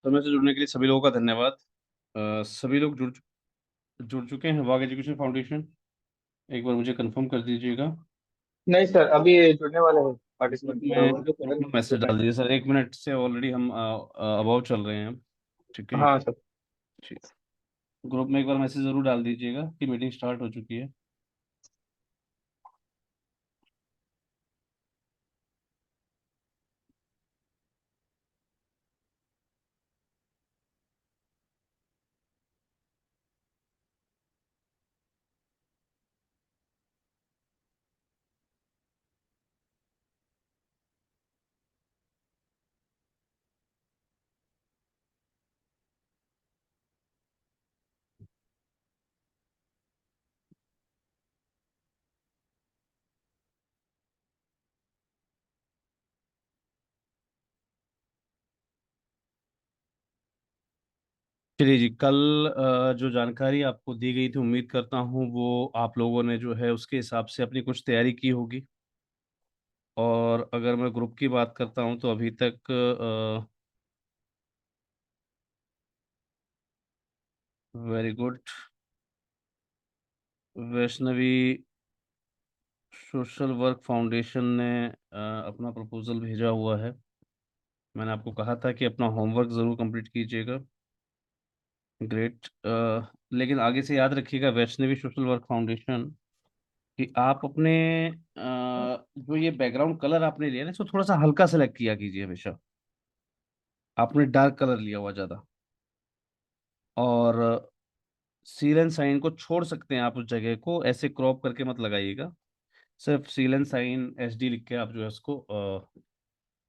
समय से जुड़ने के लिए सभी लोगों का धन्यवाद। सभी लोग जुड़ चुके हैं वाग एजुकेशन फाउंडेशन। एक बार मुझे कंफर्म कर दीजिएगा। नहीं सर, अभी जुड़ने वाले हैं पार्टिसिपेंट मैं जो करंट ग्रुप में मैसेज डाल पार्टिसिपेंट दीजिए है। सर, 1 मिनट से ऑलरेडी हम अबाउट चल रहे हैं। ठीक है जी। हाँ सर। ठीक। ग्रुप में एक बार मैसेज जरूर डाल दीजिएगा कि मीटिंग स्टार्ट हो चुकी है। चलिए जी, कल जो जानकारी आपको दी गई थी, उम्मीद करता हूँ वो आप लोगों ने जो है उसके हिसाब से अपनी कुछ तैयारी की होगी। और अगर मैं ग्रुप की बात करता हूँ तो अभी तक very good, Vaishnavi social work foundation ने अपना प्रपोजल भेजा हुआ है। मैंने आपको कहा था कि अपना होमवर्क ज़रूर कंप्लीट कीजिएगा। ग्रेट। लेकिन आगे से याद रखिएगा वैष्णवी सोशल वर्क फाउंडेशन, कि आप अपने जो ये बैकग्राउंड कलर आपने लिया ना, इसको थोड़ा सा हल्का सेलेक्ट किया कीजिए हमेशा। आपने डार्क कलर लिया हुआ ज़्यादा। और सील एंड साइन को छोड़ सकते हैं आप, उस जगह को ऐसे क्रॉप करके मत लगाइएगा। सिर्फ सील एंड साइन SD लिख के आप जो है उसको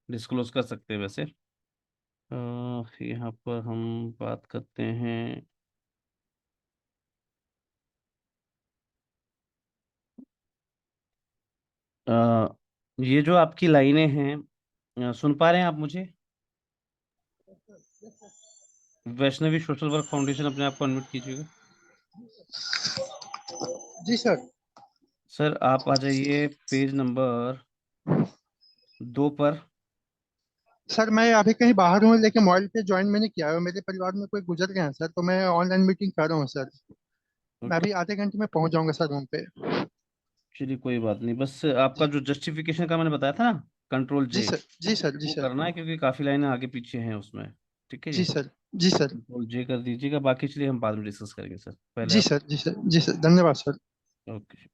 डिस्क्लोज कर सकते हैं वैसे। यहाँ पर हम बात करते हैं। अ, ये जो आपकी लाइनें हैं, सुन पा रहे हैं आप मुझे? वैष्णवी सोशल वर्क फाउंडेशन, अपने आप को अनम्यूट कीजिएगा। जी सर। सर आप आ जाइए पेज नंबर 2 पर। सर मैं अभी कहीं बाहर हूँ, लेकिन मोबाइल पे ज्वाइन मैंने किया है। मेरे परिवार में कोई गुजर गया है सर, तो मैं ऑनलाइन मीटिंग कर रहा हूँ सर। मैं ओके, अभी आधे घंटे में पहुंच जाऊंगा सर रूम पे। चलिए कोई बात नहीं। बस आपका जी। जो जस्टिफिकेशन का मैंने बताया था ना, कंट्रोल जी J, सर। जी सर। जी वो सर। करना है क्योंकि काफ़ी लाइनें आगे पीछे हैं उसमें। ठीक है जी। जी सर। जी सर। कंट्रोल J कर दीजिएगा, बाकी चलिए हम बाद में डिस्कस करेंगे सर, पहले जी आप। सर। जी सर। जी सर, धन्यवाद सर। ओके।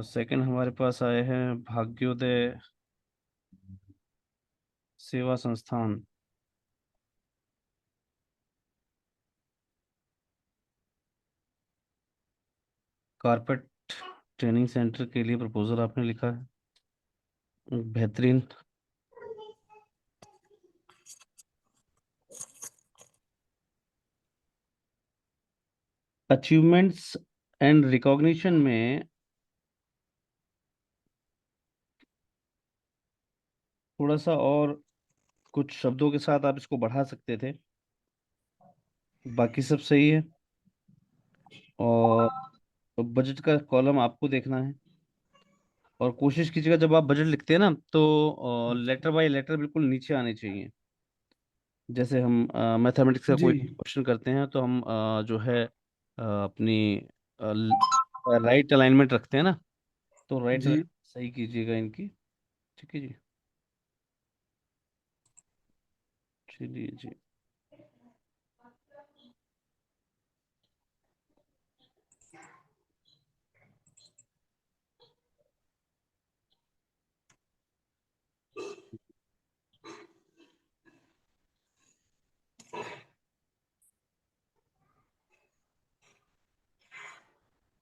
सेकंड हमारे पास आए हैं भाग्योदय सेवा संस्थान, कारपेट ट्रेनिंग सेंटर के लिए प्रपोजल आपने लिखा है। बेहतरीन। अचीवमेंट्स एंड रिकॉग्निशन में थोड़ा सा और कुछ शब्दों के साथ आप इसको बढ़ा सकते थे। बाकी सब सही है। और बजट का कॉलम आपको देखना है। और कोशिश कीजिएगा जब आप बजट लिखते हैं ना, तो लेटर बाय लेटर बिल्कुल नीचे आने चाहिए। जैसे हम मैथमेटिक्स का जी। कोई क्वेश्चन करते हैं तो हम जो है अपनी राइट अलाइनमेंट रखते हैं ना, तो राइट जी। अलाइनमेंट सही कीजिएगा इनकी। ठीक है जी। चलिए जी।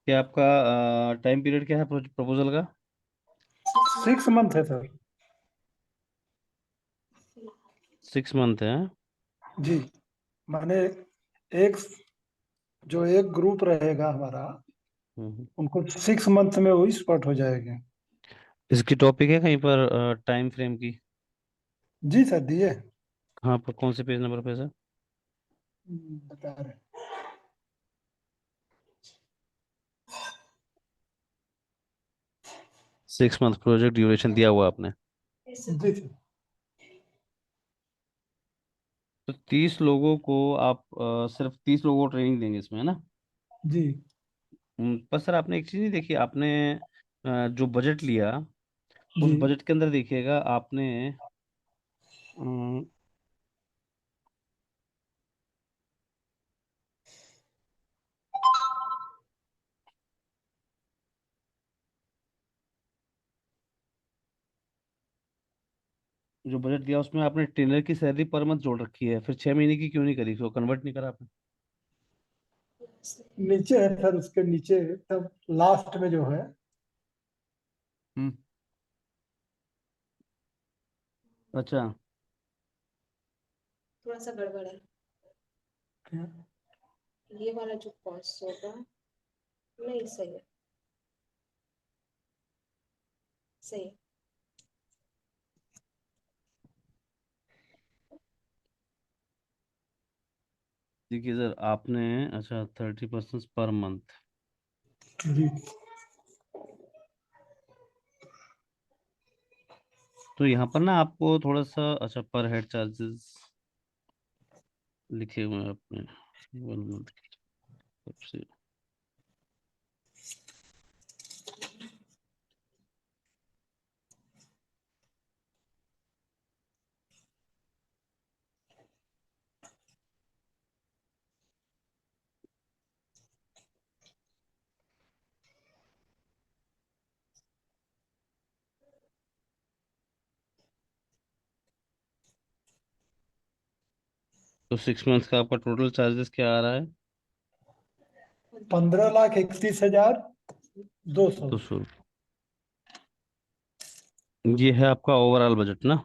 क्या आपका टाइम पीरियड क्या है प्रपोजल का? 6 मंथ है सर। 6 मंथ है? जी। माने एक जो एक ग्रुप रहेगा हमारा, हम्म। उनको 6 मंथ में वो स्पॉट हो जाएंगे। इसकी टॉपिक है कहीं पर टाइम फ्रेम की? जी सर, दिए। कहाँ पर, कौन से पेज नंबर पे सर? बता रहे। 6 मंथ प्रोजेक्ट ड्यूरेशन दिया हुआ आपने। जी सर। तो 30 लोगों को आप सिर्फ 30 लोगों को ट्रेनिंग देंगे इसमें, है ना? जी पर सर आपने एक चीज़ नहीं देखी, आपने जो बजट लिया उस जी बजट के अंदर देखिएगा आपने जो बजट दिया उसमें आपने ट्रेनर की सैलरी पर मंथ जोड़ रखी है, फिर 6 महीने की क्यों नहीं करी, उसको कन्वर्ट नहीं करा आपने? नीचे है सर, उसके नीचे तब लास्ट में जो है। हम्म। अच्छा। थोड़ा सा गड़बड़ है क्या? ये वाला जो 500 का, नहीं सही है, सही है। देखिए सर आपने, अच्छा 30% पर मंथ, जी तो यहाँ पर ना आपको थोड़ा सा, अच्छा पर हेड चार्जेस लिखे हुए हैं अपने 1 मंथ सबसे। तो 6 मंथ का आपका टोटल चार्जेस क्या आ रहा है? 15,31,200। 200। ये है आपका ओवरऑल बजट ना?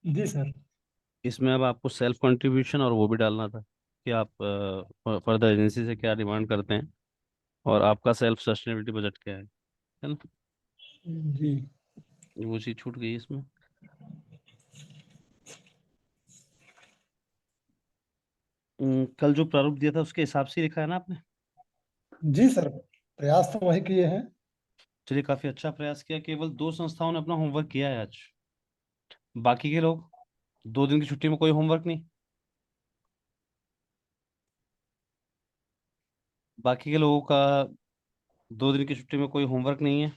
जी सर। इसमें अब आपको सेल्फ कंट्रीब्यूशन और वो भी डालना था कि आप फर्दर एजेंसी से क्या डिमांड करते हैं और आपका सेल्फ सस्टेनेबिलिटी बजट क्या है ना? जी वो चीज़ छूट गई इसमें। कल जो प्रारूप दिया था उसके हिसाब से ही लिखा है ना आपने? जी सर, प्रयास तो वही किए हैं। चलिए काफी अच्छा प्रयास किया, केवल 2 संस्थाओं ने अपना होमवर्क किया है आज, बाकी के लोग 2 दिन की छुट्टी में कोई होमवर्क नहीं, बाकी के लोगों का 2 दिन की छुट्टी में कोई होमवर्क नहीं है।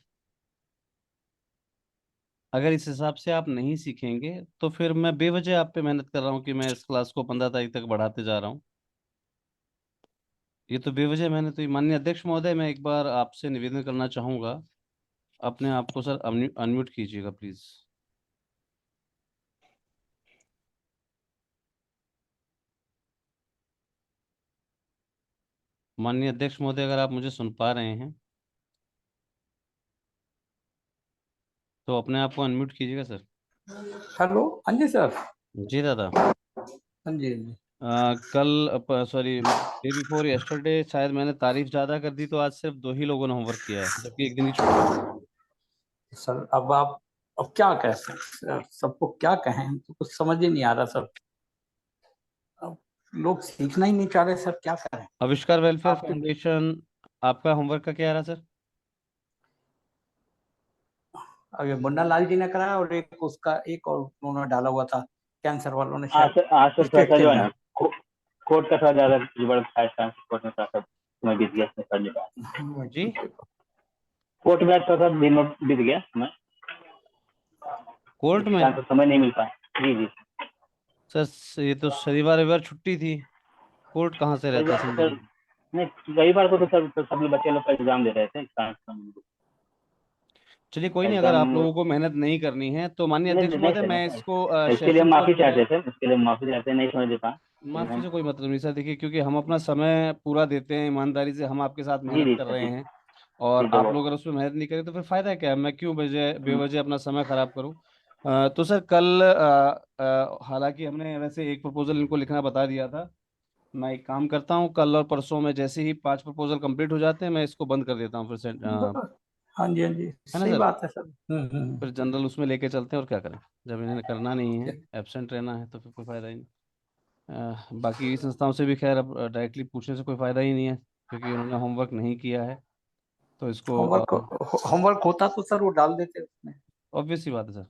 अगर इस हिसाब से आप नहीं सीखेंगे तो फिर मैं बेवजह आप पे मेहनत कर रहा हूँ कि मैं इस क्लास को 15 तारीख तक बढ़ाते जा रहा हूँ। ये तो बेवजह मेहनत हुई। माननीय अध्यक्ष महोदय, मैं एक बार आपसे निवेदन करना चाहूंगा, अपने आप को सर अनम्यूट कीजिएगा प्लीज। माननीय अध्यक्ष महोदय, अगर आप मुझे सुन पा रहे हैं तो अपने आप को अनम्यूट कीजिएगा सर। हेलो, हाँ जी सर। जी दादा। हाँ जी, हाँ जी। कल सॉरी डे बिफोर यस्टरडे शायद मैंने तारीफ ज्यादा कर दी, तो आज सिर्फ 2 ही लोगों ने होमवर्क किया है, जबकि एक दिन की छुट्टी। सर अब आप, अब क्या कह सकते हैं, सबको क्या कहें, तो कुछ समझ ही नहीं आ रहा सर। अब लोग सीखना ही नहीं चाह रहे सर, क्या करें। आविष्कार वेलफेयर आप फाउंडेशन, आपका होमवर्क का क्या आ रहा सर? अभी मुन्ना लाल जी ने कराया और एक उसका एक और उन्होंने डाला हुआ था, कैंसर वालों ने आज शायद आज थोड़ा स्टेट सा के जो है अंदर। ना, कोर्ट का थोड़ा ज्यादा गड़बड़ था, कोर्ट में थोड़ा सा समय बीत गया इसमें करने का। जी कोर्ट में थोड़ा सा दिन में बीत गया समय, कोर्ट इस में? कारण से समय नहीं मिल पाया। जी जी। सर ये तो शनिवार रविवार छुट्टी थी, कोर्ट कहाँ से रहता रविवार संडे सर, को? नहीं रविवार को तो सर तो सभी बच्चे लोग का एग्जाम दे रहे थे, इस कारण से चलिए कोई नहीं, अगर एग्जाम। आप लोगों को मेहनत नहीं करनी है तो माननीय नहीं अध्यक्ष नहीं महोदय सर, मैं नहीं इसको सर, इसके लिए हम सेशन माफी पर, चाहते थे, इसके लिए हम माफी चाहते हैं, नहीं समझ दे पाए। माफी से कोई मतलब नहीं सर। देखिए क्योंकि हम अपना समय पूरा देते हैं ईमानदारी से, हम आपके साथ जी मेहनत जी कर सर, रहे जी हैं, और जी आप जरूर। लोग अगर उसमें मेहनत नहीं करें तो फिर फायदा क्या है, मैं क्यों बेवजह अपना समय खराब करूं? तो सर कल हालांकि हमने वैसे एक प्रपोजल इनको लिखना बता दिया था, मैं एक काम करता हूँ, कल और परसों में जैसे ही 5 प्रपोजल कंप्लीट हो जाते हैं मैं इसको बंद कर देता हूँ फिर से, हाँ जी, हाँ जी, है ना सही सर? बात है सर। फिर जनरल उसमें लेके चलते हैं, और क्या करें, जब इन्हें करना नहीं है, हम्म। एब्सेंट रहना है, तो फिर कोई फायदा ही नहीं। बाकी संस्थाओं से भी खैर अब डायरेक्टली पूछने से कोई फायदा ही नहीं है, क्योंकि उन्होंने होमवर्क नहीं किया है, तो इसको होमवर्क होमवर्क होता तो सर वो डाल देते उसमें। ऑब्वियस सी बात है सर,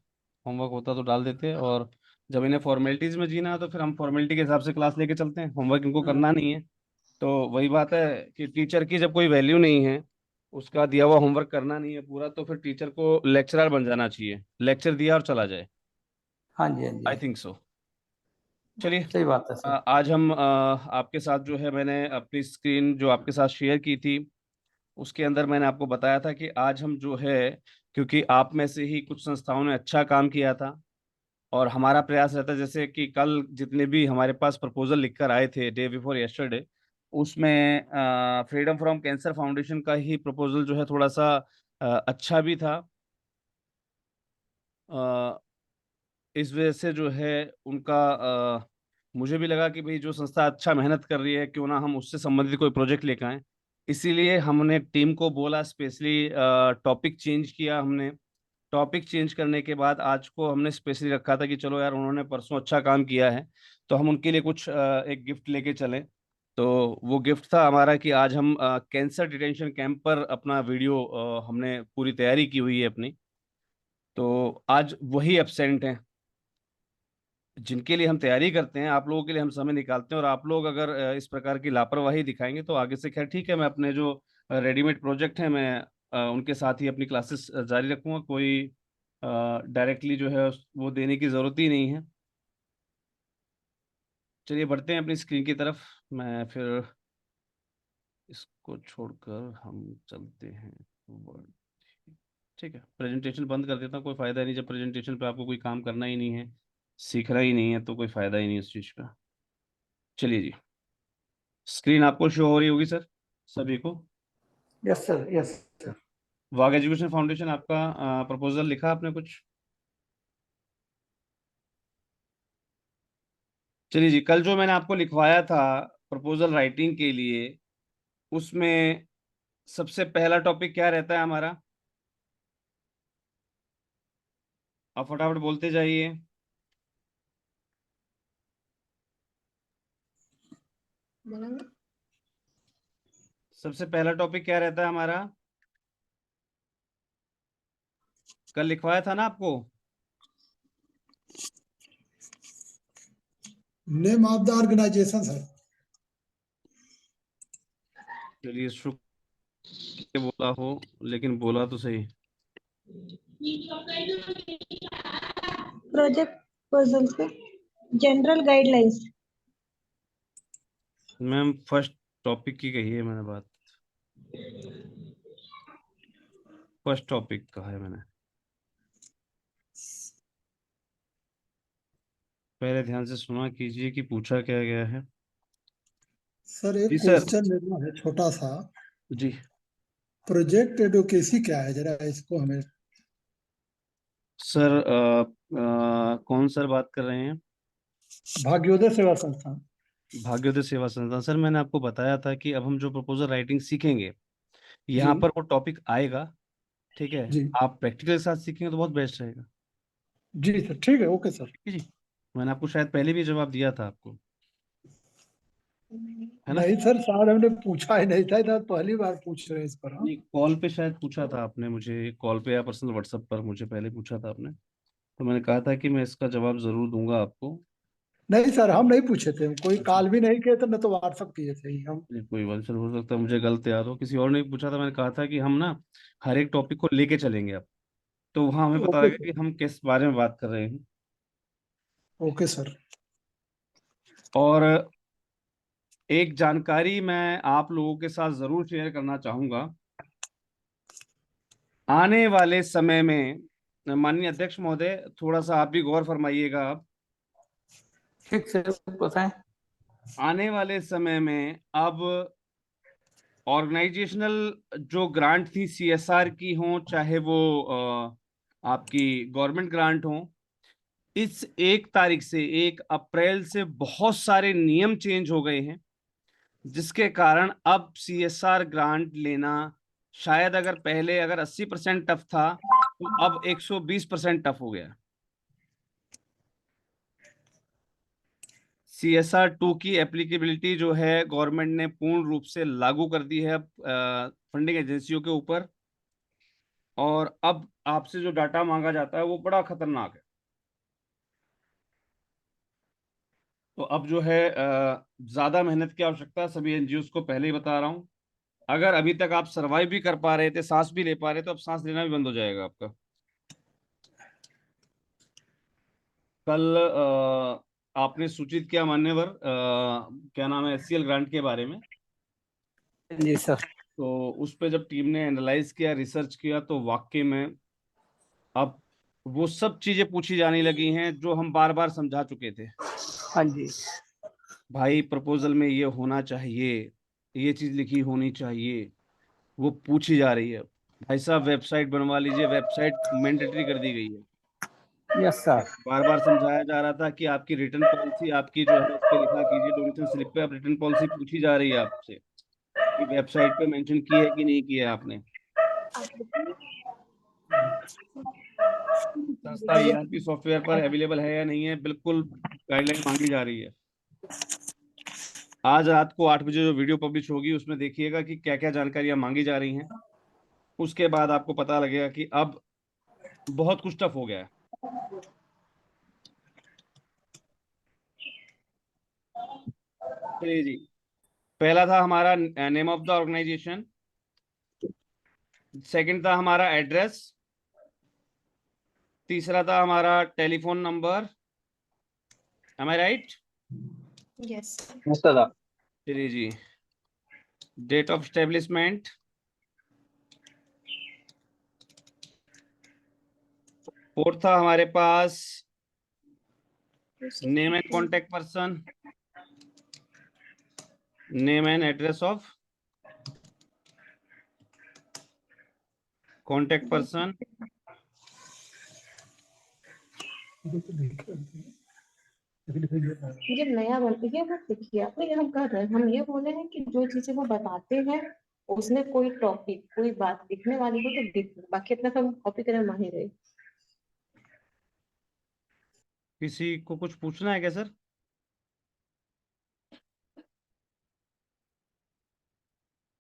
होमवर्क होता तो डाल देते, और जब इन्हें फॉर्मेलिटीज में जीना है तो फिर हम फॉर्मेलिटी के हिसाब से क्लास लेके चलते हैं, होमवर्क इनको करना नहीं है। तो वही बात है कि टीचर की जब कोई वैल्यू नहीं है, उसका दिया हुआ होमवर्क करना नहीं है पूरा, तो फिर टीचर को लेक्चरर बन जाना चाहिए, लेक्चर दिया और चला जाए। हाँ जी, हाँ आई जी, थिंक सो। चलिए, सही बात है सर। आज हम आपके साथ जो है, मैंने अपनी स्क्रीन जो आपके साथ शेयर की थी उसके अंदर मैंने आपको बताया था कि आज हम जो है, क्योंकि आप में से ही कुछ संस्थाओं ने अच्छा काम किया था और हमारा प्रयास रहता है, जैसे कि कल जितने भी हमारे पास प्रपोजल लिखकर आए थे डे बिफोर यस्टरडे, उसमें फ्रीडम फ्रॉम कैंसर फाउंडेशन का ही प्रपोजल जो है थोड़ा सा अच्छा भी था। अ, इस वजह से जो है उनका मुझे भी लगा कि भाई जो संस्था अच्छा मेहनत कर रही है, क्यों ना हम उससे संबंधित कोई प्रोजेक्ट लेकर आए। इसीलिए हमने टीम को बोला, स्पेशली टॉपिक चेंज किया हमने। टॉपिक चेंज करने के बाद आज को हमने स्पेशली रखा था कि चलो यार, उन्होंने परसों अच्छा काम किया है तो हम उनके लिए कुछ एक गिफ्ट लेके चलें। तो वो गिफ्ट था हमारा कि आज हम कैंसर डिटेंशन कैंप पर अपना वीडियो, हमने पूरी तैयारी की हुई है अपनी। तो आज वही एब्सेंट हैं जिनके लिए हम तैयारी करते हैं, आप लोगों के लिए हम समय निकालते हैं, और आप लोग अगर इस प्रकार की लापरवाही दिखाएंगे तो आगे से खैर ठीक है, मैं अपने जो रेडीमेड प्रोजेक्ट हैं मैं उनके साथ ही अपनी क्लासेस जारी रखूंगा, कोई डायरेक्टली जो है वो देने की ज़रूरत ही नहीं है। चलिए बढ़ते हैं अपनी स्क्रीन की तरफ। मैं फिर इसको छोड़कर हम चलते हैं वर्ड। ठीक है, प्रेजेंटेशन बंद कर देता हूँ, कोई फ़ायदा नहीं जब प्रेजेंटेशन पे आपको कोई काम करना ही नहीं है, सीखना ही नहीं है, तो कोई फ़ायदा ही नहीं उस चीज़ का। चलिए जी, स्क्रीन आपको शो हो रही होगी सर, सभी को। Yes sir, yes sir. वाग एजुकेशन फाउंडेशन आपका प्रपोजल लिखा आपने कुछ? चलिए जी, कल जो मैंने आपको लिखवाया था प्रपोजल राइटिंग के लिए, उसमें सबसे पहला टॉपिक क्या रहता है हमारा? आप फटाफट बोलते जाइए। बोलेंगे। सबसे पहला टॉपिक क्या रहता है हमारा? कल लिखवाया था ना आपको? Name of the organization sir. चलिए, शुक्र के बोला हो, लेकिन बोला तो सही। प्रोजेक्ट प्रपोजल पे general guidelines. Ma'am first topic की कही है मैंने बात, फर्स्ट टॉपिक कहा है मैंने, पहले ध्यान से सुना कीजिए कि पूछा क्या गया है। सर जी एक सर। क्वेश्चन मेरा है छोटा सा। जी प्रोजेक्ट एडवोकेसी क्या है, जरा इसको हमें। सर, कौन सर बात कर रहे हैं? भाग्योदय सेवा संस्थान। भाग्योदय सेवा संस्थान। सर मैंने आपको बताया था कि अब हम जो प्रपोजल राइटिंग सीखेंगे, जी यहाँ पर वो टॉपिक आएगा, ठीक है? जी आप प्रैक्टिकल के साथ सीखेंगे तो बहुत बेस्ट रहेगा। जी सर, ठीक है, ओके सर। ठीक है जी, मैंने आपको शायद पहले भी जवाब दिया था आपको, है ना? नहीं सर, शायद हमने पूछा ही नहीं था, इधर पहली बार पूछ रहे हैं इस पर हम। नहीं, कॉल पे शायद पूछा था आपने मुझे, कॉल पे या पर्सनल व्हाट्सएप पर मुझे पहले पूछा था आपने, तो मैंने कहा था कि मैं इसका जवाब जरूर दूंगा आपको। नहीं सर, हम नहीं पूछे थे, कोई अच्छा, कॉल भी नहीं किए थे, न तो व्हाट्सअप किए थे ही हम। नहीं कोई बात, चलो हो सकता है मुझे गलत याद हो, किसी और ने पूछा था, मैंने कहा था कि हम ना हर एक टॉपिक को लेके चलेंगे अब, तो वहाँ हमें पता ओके लगा सर। कि हम किस बारे में बात कर रहे हैं। Okay sir. और एक जानकारी मैं आप लोगों के साथ जरूर शेयर करना चाहूंगा। आने वाले समय में, माननीय अध्यक्ष महोदय, थोड़ा सा आप भी गौर फरमाइएगा आप। ठीक से बताएं। आने वाले समय में अब ऑर्गेनाइजेशनल जो ग्रांट थी सीएसआर की हो, चाहे वो आपकी गवर्नमेंट ग्रांट हो, इस 1 तारीख से, 1 अप्रैल से बहुत सारे नियम चेंज हो गए हैं, जिसके कारण अब सीएसआर ग्रांट लेना, शायद अगर पहले अगर 80% टफ था तो अब 120% टफ हो गया। CSR 2 की एप्लीकेबिलिटी जो है गवर्नमेंट ने पूर्ण रूप से लागू कर दी है फंडिंग एजेंसियों के ऊपर, और अब आपसे जो डाटा मांगा जाता है वो बड़ा खतरनाक है। तो अब जो है ज्यादा मेहनत की आवश्यकता है, सभी एनजीओ को पहले ही बता रहा हूँ। अगर अभी तक आप सरवाइव भी कर पा रहे थे, सांस भी ले पा रहे, तो अब सांस लेना भी बंद हो जाएगा आपका। कल आपने सूचित किया मान्यवर, क्या नाम है, एचसीएल ग्रांट के बारे में। जी सर। तो उस पे जब टीम ने एनालाइज किया, रिसर्च किया, तो वाकई में अब वो सब चीजें पूछी जाने लगी हैं जो हम बार बार समझा चुके थे। हाँ जी। भाई प्रपोजल में ये होना चाहिए, ये चीज लिखी होनी चाहिए, वो पूछी जा रही है। भाई साहब वेबसाइट बनवा लीजिए, वेबसाइट मैंडेटरी कर दी गई है। Yes sir. बार बार समझाया जा रहा था कि आपकी रिटर्न पॉलिसी, आपकी जो है उस पर लिखा कीजिए, डोनेशन स्लिप पे आप रिटर्न पॉलिसी पूछी जा रही है आपसे कि वेबसाइट पे मेंशन की है कि नहीं की है आपने। संस्था ईआरपी सॉफ्टवेयर पर अवेलेबल है या नहीं है, बिल्कुल गाइडलाइन मांगी जा रही है। आज रात को 8 बजे जो वीडियो पब्लिश होगी उसमें देखिएगा कि क्या क्या जानकारियां मांगी जा रही हैं। उसके बाद आपको पता लगेगा कि अब बहुत कुछ टफ हो गया है। चलिए जी, पहला था हमारा name of the organisation, second था हमारा एड्रेस, तीसरा था हमारा telephone number. Am I right? Yes चलिए जी, डेट ऑफ एस्टेब्लिशमेंट, फोर्थ था हमारे पास name and contact person, name and address of contact person. ये नया बन ये मत लिखिए, अपने हम कर रहे हैं, हम ये बोले हैं कि जो चीजें वो बताते हैं उसमें कोई टॉपिक कोई बात लिखने वाली हो तो लिख लो, बाकी अपना हम कॉपी करने माहिर है। किसी को कुछ पूछना है क्या सर?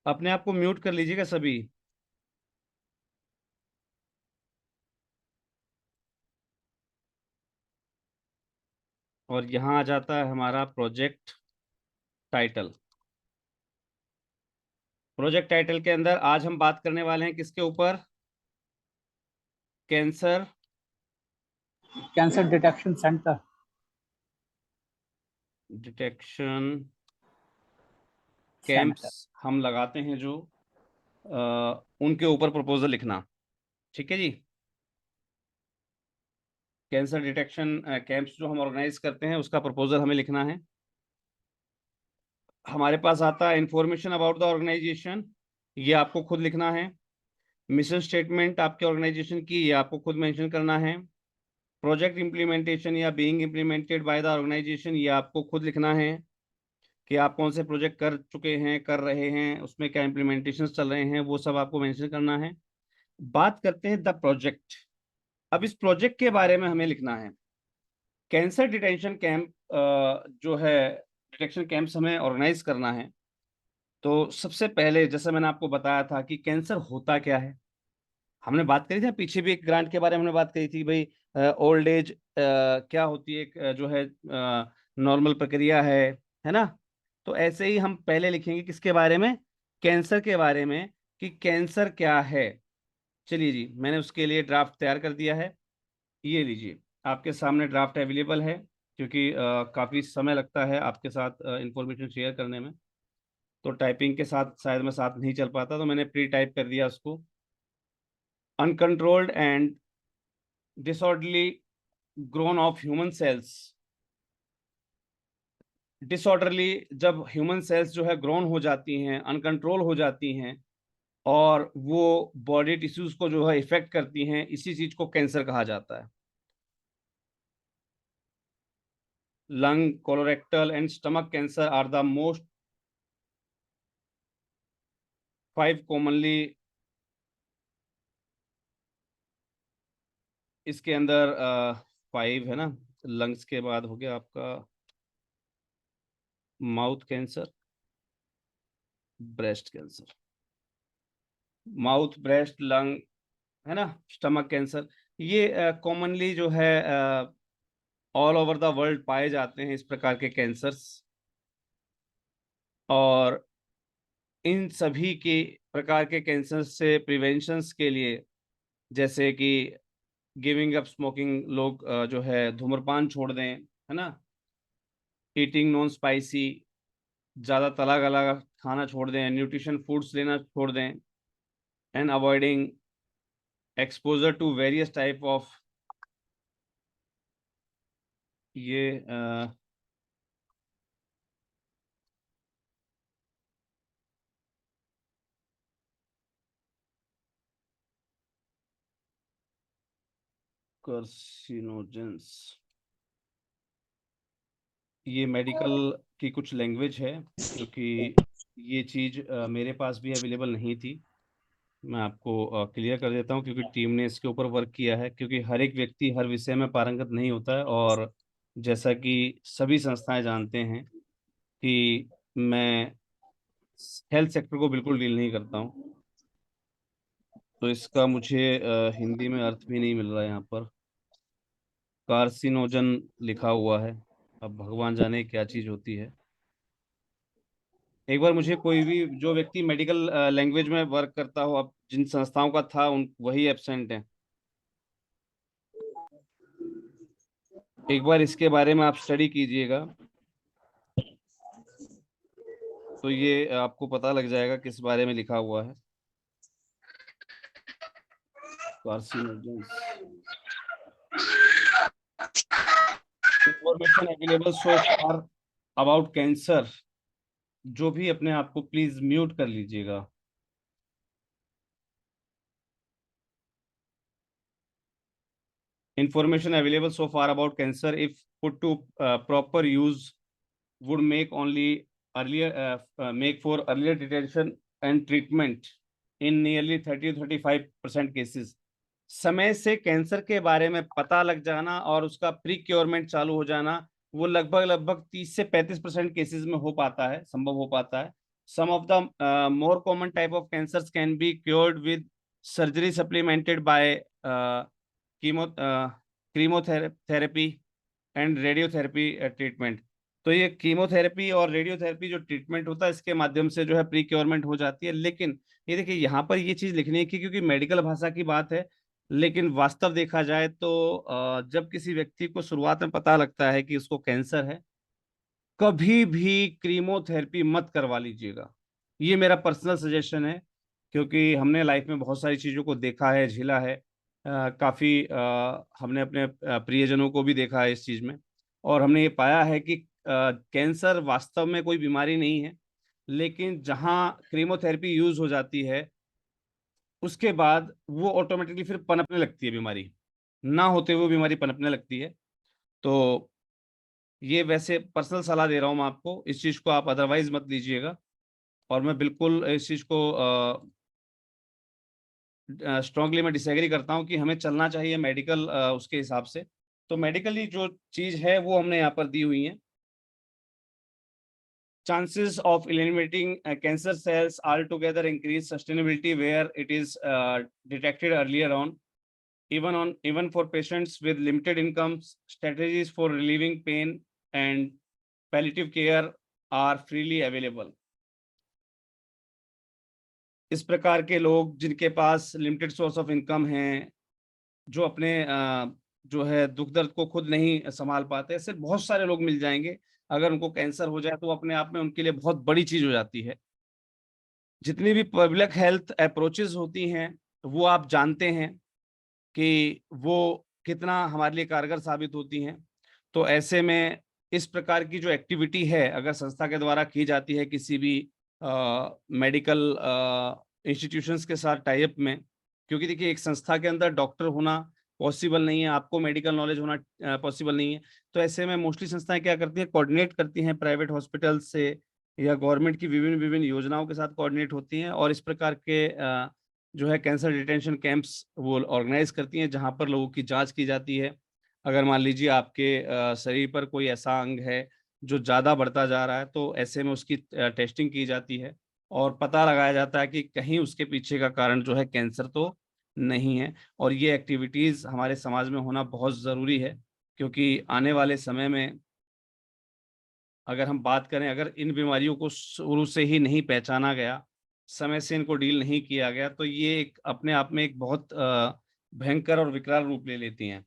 अपने आप को म्यूट कर लीजिएगा सभी। और यहाँ आ जाता है हमारा प्रोजेक्ट टाइटल। प्रोजेक्ट टाइटल के अंदर आज हम बात करने वाले हैं किसके ऊपर? Cancer cancer detection centre. Detection camps centre. हम लगाते हैं जो, उनके ऊपर प्रपोजल लिखना। ठीक है जी। कैंसर डिटेक्शन कैंप्स जो हम ऑर्गेनाइज करते हैं उसका प्रपोजल हमें लिखना है। हमारे पास आता है इंफॉर्मेशन अबाउट द ऑर्गेनाइजेशन, ये आपको खुद लिखना है। मिशन स्टेटमेंट आपके ऑर्गेनाइजेशन की, ये आपको खुद मेंशन करना है। प्रोजेक्ट इम्प्लीमेंटेशन या being implemented by the organization, ये आपको खुद लिखना है कि आप कौन से प्रोजेक्ट कर चुके हैं, कर रहे हैं, उसमें क्या इम्प्लीमेंटेशन चल रहे हैं, वो सब आपको मेंशन करना है। बात करते हैं द प्रोजेक्ट। अब इस प्रोजेक्ट के बारे में हमें लिखना है। कैंसर डिटेंशन कैंप जो है, डिटेक्शन कैंप्स हमें ऑर्गेनाइज करना है। तो सबसे पहले जैसे मैंने आपको बताया था कि कैंसर होता क्या है, हमने बात करी थी पीछे भी एक ग्रांट के बारे में हमने बात करी थी भाई। ओल्ड एज क्या होती है, जो है नॉर्मल प्रक्रिया है ना। तो ऐसे ही हम पहले लिखेंगे किसके बारे में? कैंसर के बारे में, कि कैंसर क्या है। चलिए जी, मैंने उसके लिए ड्राफ्ट तैयार कर दिया है, ये लीजिए आपके सामने ड्राफ्ट अवेलेबल है। क्योंकि काफ़ी समय लगता है आपके साथ इंफॉर्मेशन शेयर करने में, तो टाइपिंग के साथ शायद मैं साथ नहीं चल पाता, तो मैंने प्री टाइप कर दिया उसको। Uncontrolled and disorderly grown of human cells. Disorderly जब ह्यूमन सेल्स जो है ग्रोन हो जाती हैं, अनकंट्रोल हो जाती हैं, और वो बॉडी टिश्यूज को जो है इफेक्ट करती हैं, इसी चीज को कैंसर कहा जाता है। Lung, colorectal and stomach cancer are the most 5 commonly. इसके अंदर 5 है ना। लंग्स के बाद हो गया आपका mouth cancer, breast cancer, mouth breast lung, है ना, स्टमक कैंसर। ये कॉमनली जो है ऑल ओवर द वर्ल्ड पाए जाते हैं इस प्रकार के कैंसर्स, और इन सभी के प्रकार के कैंसर से प्रिवेंशंस के लिए, जैसे कि गिविंग अप स्मोकिंग, लोग जो है धूम्रपान छोड़ दें, है ना, ईटिंग नॉन स्पाइसी, ज़्यादा तला गला खाना छोड़ दें, न्यूट्रिशन फूड्स लेना छोड़ दें, and avoiding exposure to various type of ये कार्सिनोजेंस, ये मेडिकल की कुछ लैंग्वेज है, क्योंकि ये चीज़ मेरे पास भी अवेलेबल नहीं थी। मैं आपको क्लियर कर देता हूँ, क्योंकि टीम ने इसके ऊपर वर्क किया है, क्योंकि हर एक व्यक्ति हर विषय में पारंगत नहीं होता है, और जैसा कि सभी संस्थाएं जानते हैं कि मैं हेल्थ सेक्टर को बिल्कुल डील नहीं करता हूँ, तो इसका मुझे हिंदी में अर्थ भी नहीं मिल रहा है। यहाँ पर कार्सिनोजन लिखा हुआ है, अब भगवान जाने क्या चीज़ होती है। एक बार मुझे कोई भी जो व्यक्ति मेडिकल लैंग्वेज में वर्क करता हो, अब जिन संस्थाओं का था उन वही एब्सेंट हैं, एक बार इसके बारे में आप स्टडी कीजिएगा, तो ये आपको पता लग जाएगा किस बारे में लिखा हुआ है। Carcinogens information available so far about cancer, जो भी अपने आप को प्लीज म्यूट कर लीजिएगा। Information available so far about cancer, if put to proper use, would make only make for earlier detection and treatment in nearly 30-35% cases. समय से cancer के बारे में पता लग जाना और उसका प्री क्योरमेंट चालू हो जाना, वो लगभग 30 से 35% केसेस में हो पाता है, संभव हो पाता है। Some of the more common type of cancers can be cured with surgery supplemented by chemotherapy and radiotherapy treatment. तो ये कीमोथेरेपी और रेडियोथेरेपी जो ट्रीटमेंट होता है, इसके माध्यम से जो है प्री क्योरमेंट हो जाती है। लेकिन ये देखिए, यहाँ पर ये चीज लिखने की, क्योंकि मेडिकल भाषा की बात है, लेकिन वास्तव देखा जाए तो जब किसी व्यक्ति को शुरुआत में पता लगता है कि उसको कैंसर है, कभी भी कीमोथेरेपी मत करवा लीजिएगा। ये मेरा पर्सनल सजेशन है, क्योंकि हमने लाइफ में बहुत सारी चीज़ों को देखा है, झेला है, काफ़ी हमने अपने प्रियजनों को भी देखा है इस चीज़ में, और हमने ये पाया है कि कैंसर वास्तव में कोई बीमारी नहीं है, लेकिन जहाँ कीमोथेरेपी यूज़ हो जाती है उसके बाद वो ऑटोमेटिकली फिर पनपने लगती है बीमारी, ना होते हुए बीमारी पनपने लगती है। तो ये वैसे पर्सनल सलाह दे रहा हूँ मैं आपको, इस चीज़ को आप अदरवाइज मत लीजिएगा, और मैं बिल्कुल इस चीज़ को स्ट्रांगली मैं डिसएग्री करता हूँ कि हमें चलना चाहिए मेडिकल उसके हिसाब से। तो मेडिकली जो चीज़ है वो हमने यहाँ पर दी हुई है। Chances of eliminating cancer cells altogether increase sustainability where it is detected earlier on. Even for patients with limited incomes, strategies for relieving pain and palliative care are freely available. इस प्रकार के लोग जिनके पास लिमिटेड सोर्स ऑफ इनकम है, जो अपने जो है दुख दर्द को खुद नहीं संभाल पाते, ऐसे बहुत सारे लोग मिल जाएंगे। अगर उनको कैंसर हो जाए तो अपने आप में उनके लिए बहुत बड़ी चीज हो जाती है। जितनी भी पब्लिक हेल्थ अप्रोचेस होती हैं, वो आप जानते हैं कि वो कितना हमारे लिए कारगर साबित होती हैं। तो ऐसे में इस प्रकार की जो एक्टिविटी है, अगर संस्था के द्वारा की जाती है किसी भी मेडिकल इंस्टीट्यूशंस के साथ टाई अप में, क्योंकि देखिए एक संस्था के अंदर डॉक्टर होना पॉसिबल नहीं है, आपको मेडिकल नॉलेज होना पॉसिबल नहीं है, तो ऐसे में मोस्टली संस्थाएं क्या करती हैं, कोऑर्डिनेट करती हैं प्राइवेट हॉस्पिटल से या गवर्नमेंट की विभिन्न योजनाओं के साथ कोऑर्डिनेट होती हैं, और इस प्रकार के जो है कैंसर डिटेंशन कैंप्स वो ऑर्गेनाइज करती हैं, जहां पर लोगों की जांच की जाती है। अगर मान लीजिए आपके शरीर पर कोई ऐसा अंग है जो ज़्यादा बढ़ता जा रहा है, तो ऐसे में उसकी टेस्टिंग की जाती है और पता लगाया जाता है कि कहीं उसके पीछे का कारण जो है कैंसर तो नहीं है। और ये एक्टिविटीज़ हमारे समाज में होना बहुत ज़रूरी है, क्योंकि आने वाले समय में अगर हम बात करें, अगर इन बीमारियों को शुरू से ही नहीं पहचाना गया, समय से इनको डील नहीं किया गया, तो ये एक अपने आप में एक बहुत भयंकर और विकराल रूप ले लेती हैं।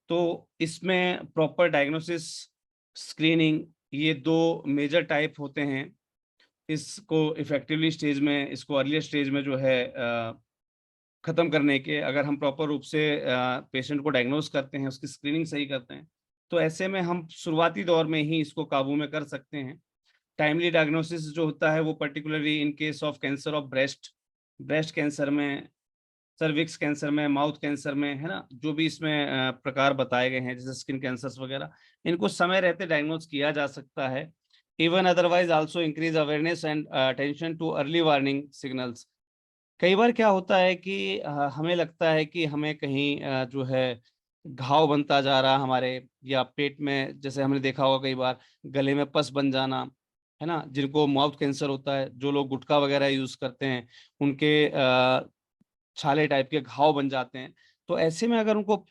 तो इसमें प्रॉपर डायग्नोसिस, स्क्रीनिंग, ये 2 मेजर टाइप होते हैं। इसको इफेक्टिवली स्टेज में, इसको अर्लियर स्टेज में जो है खत्म करने के, अगर हम प्रॉपर रूप से पेशेंट को डायग्नोस करते हैं, उसकी स्क्रीनिंग सही करते हैं, तो ऐसे में हम शुरुआती दौर में ही इसको काबू में कर सकते हैं। टाइमली डायग्नोसिस जो होता है वो particularly in case of cancer of breast cancer में, सर्विक्स कैंसर में, माउथ कैंसर में, है ना, जो भी इसमें प्रकार बताए गए हैं जैसे स्किन कैंसर्स वगैरह, इनको समय रहते डायग्नोज किया जा सकता है। Even otherwise also increase awareness and attention too early warning signals. कई बार क्या होता है कि हमें लगता है कि हमें कहीं जो है घाव बनता जा रहा हमारे, या पेट में, जैसे हमने देखा होगा कई बार गले में पस बन जाना, है ना, जिनको माउथ कैंसर होता है, जो लोग गुटखा वगैरह यूज करते हैं, उनके छाले टाइप के घाव बन जाते हैं। तो ऐसे में अगर उनको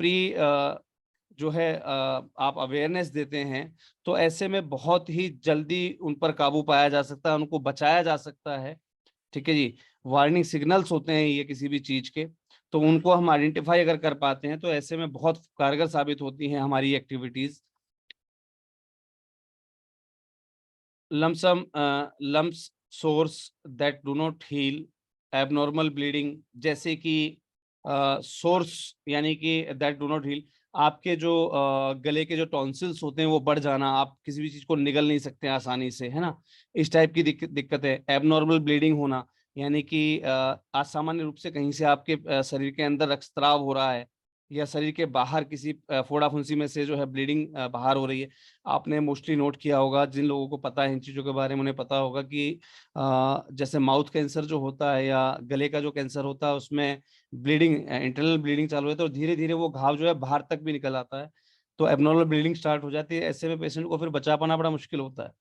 जो है आप अवेयरनेस देते हैं, तो ऐसे में बहुत ही जल्दी उन पर काबू पाया जा सकता है, उनको बचाया जा सकता है। ठीक है जी। वार्निंग सिग्नल्स होते हैं ये किसी भी चीज के, तो उनको हम आइडेंटिफाई अगर कर पाते हैं तो ऐसे में बहुत कारगर साबित होती हैं हमारी activities. Lumps sores that do not heal, abnormal bleeding, जैसे कि सोर्स यानी कि दैट डू नॉट हील, आपके जो गले के जो टॉन्सिल्स होते हैं वो बढ़ जाना, आप किसी भी चीज को निगल नहीं सकते आसानी से, है ना, इस टाइप की दिक्कत है। एबनॉर्मल ब्लीडिंग होना, यानी कि असामान्य रूप से कहीं से आपके शरीर के अंदर रक्तस्राव हो रहा है, या शरीर के बाहर किसी फोड़ा फुंसी में से जो है ब्लीडिंग बाहर हो रही है। आपने मोस्टली नोट किया होगा, जिन लोगों को पता है इन चीज़ों के बारे में, उन्हें पता होगा कि जैसे माउथ कैंसर जो होता है या गले का जो कैंसर होता है, उसमें ब्लीडिंग, इंटरनल ब्लीडिंग चालू है, तो धीरे धीरे वो घाव जो है बाहर तक भी निकल आता है, तो एबनॉर्मल ब्लीडिंग स्टार्ट हो जाती है। ऐसे में पेशेंट को फिर बचा पाना बड़ा मुश्किल होता है।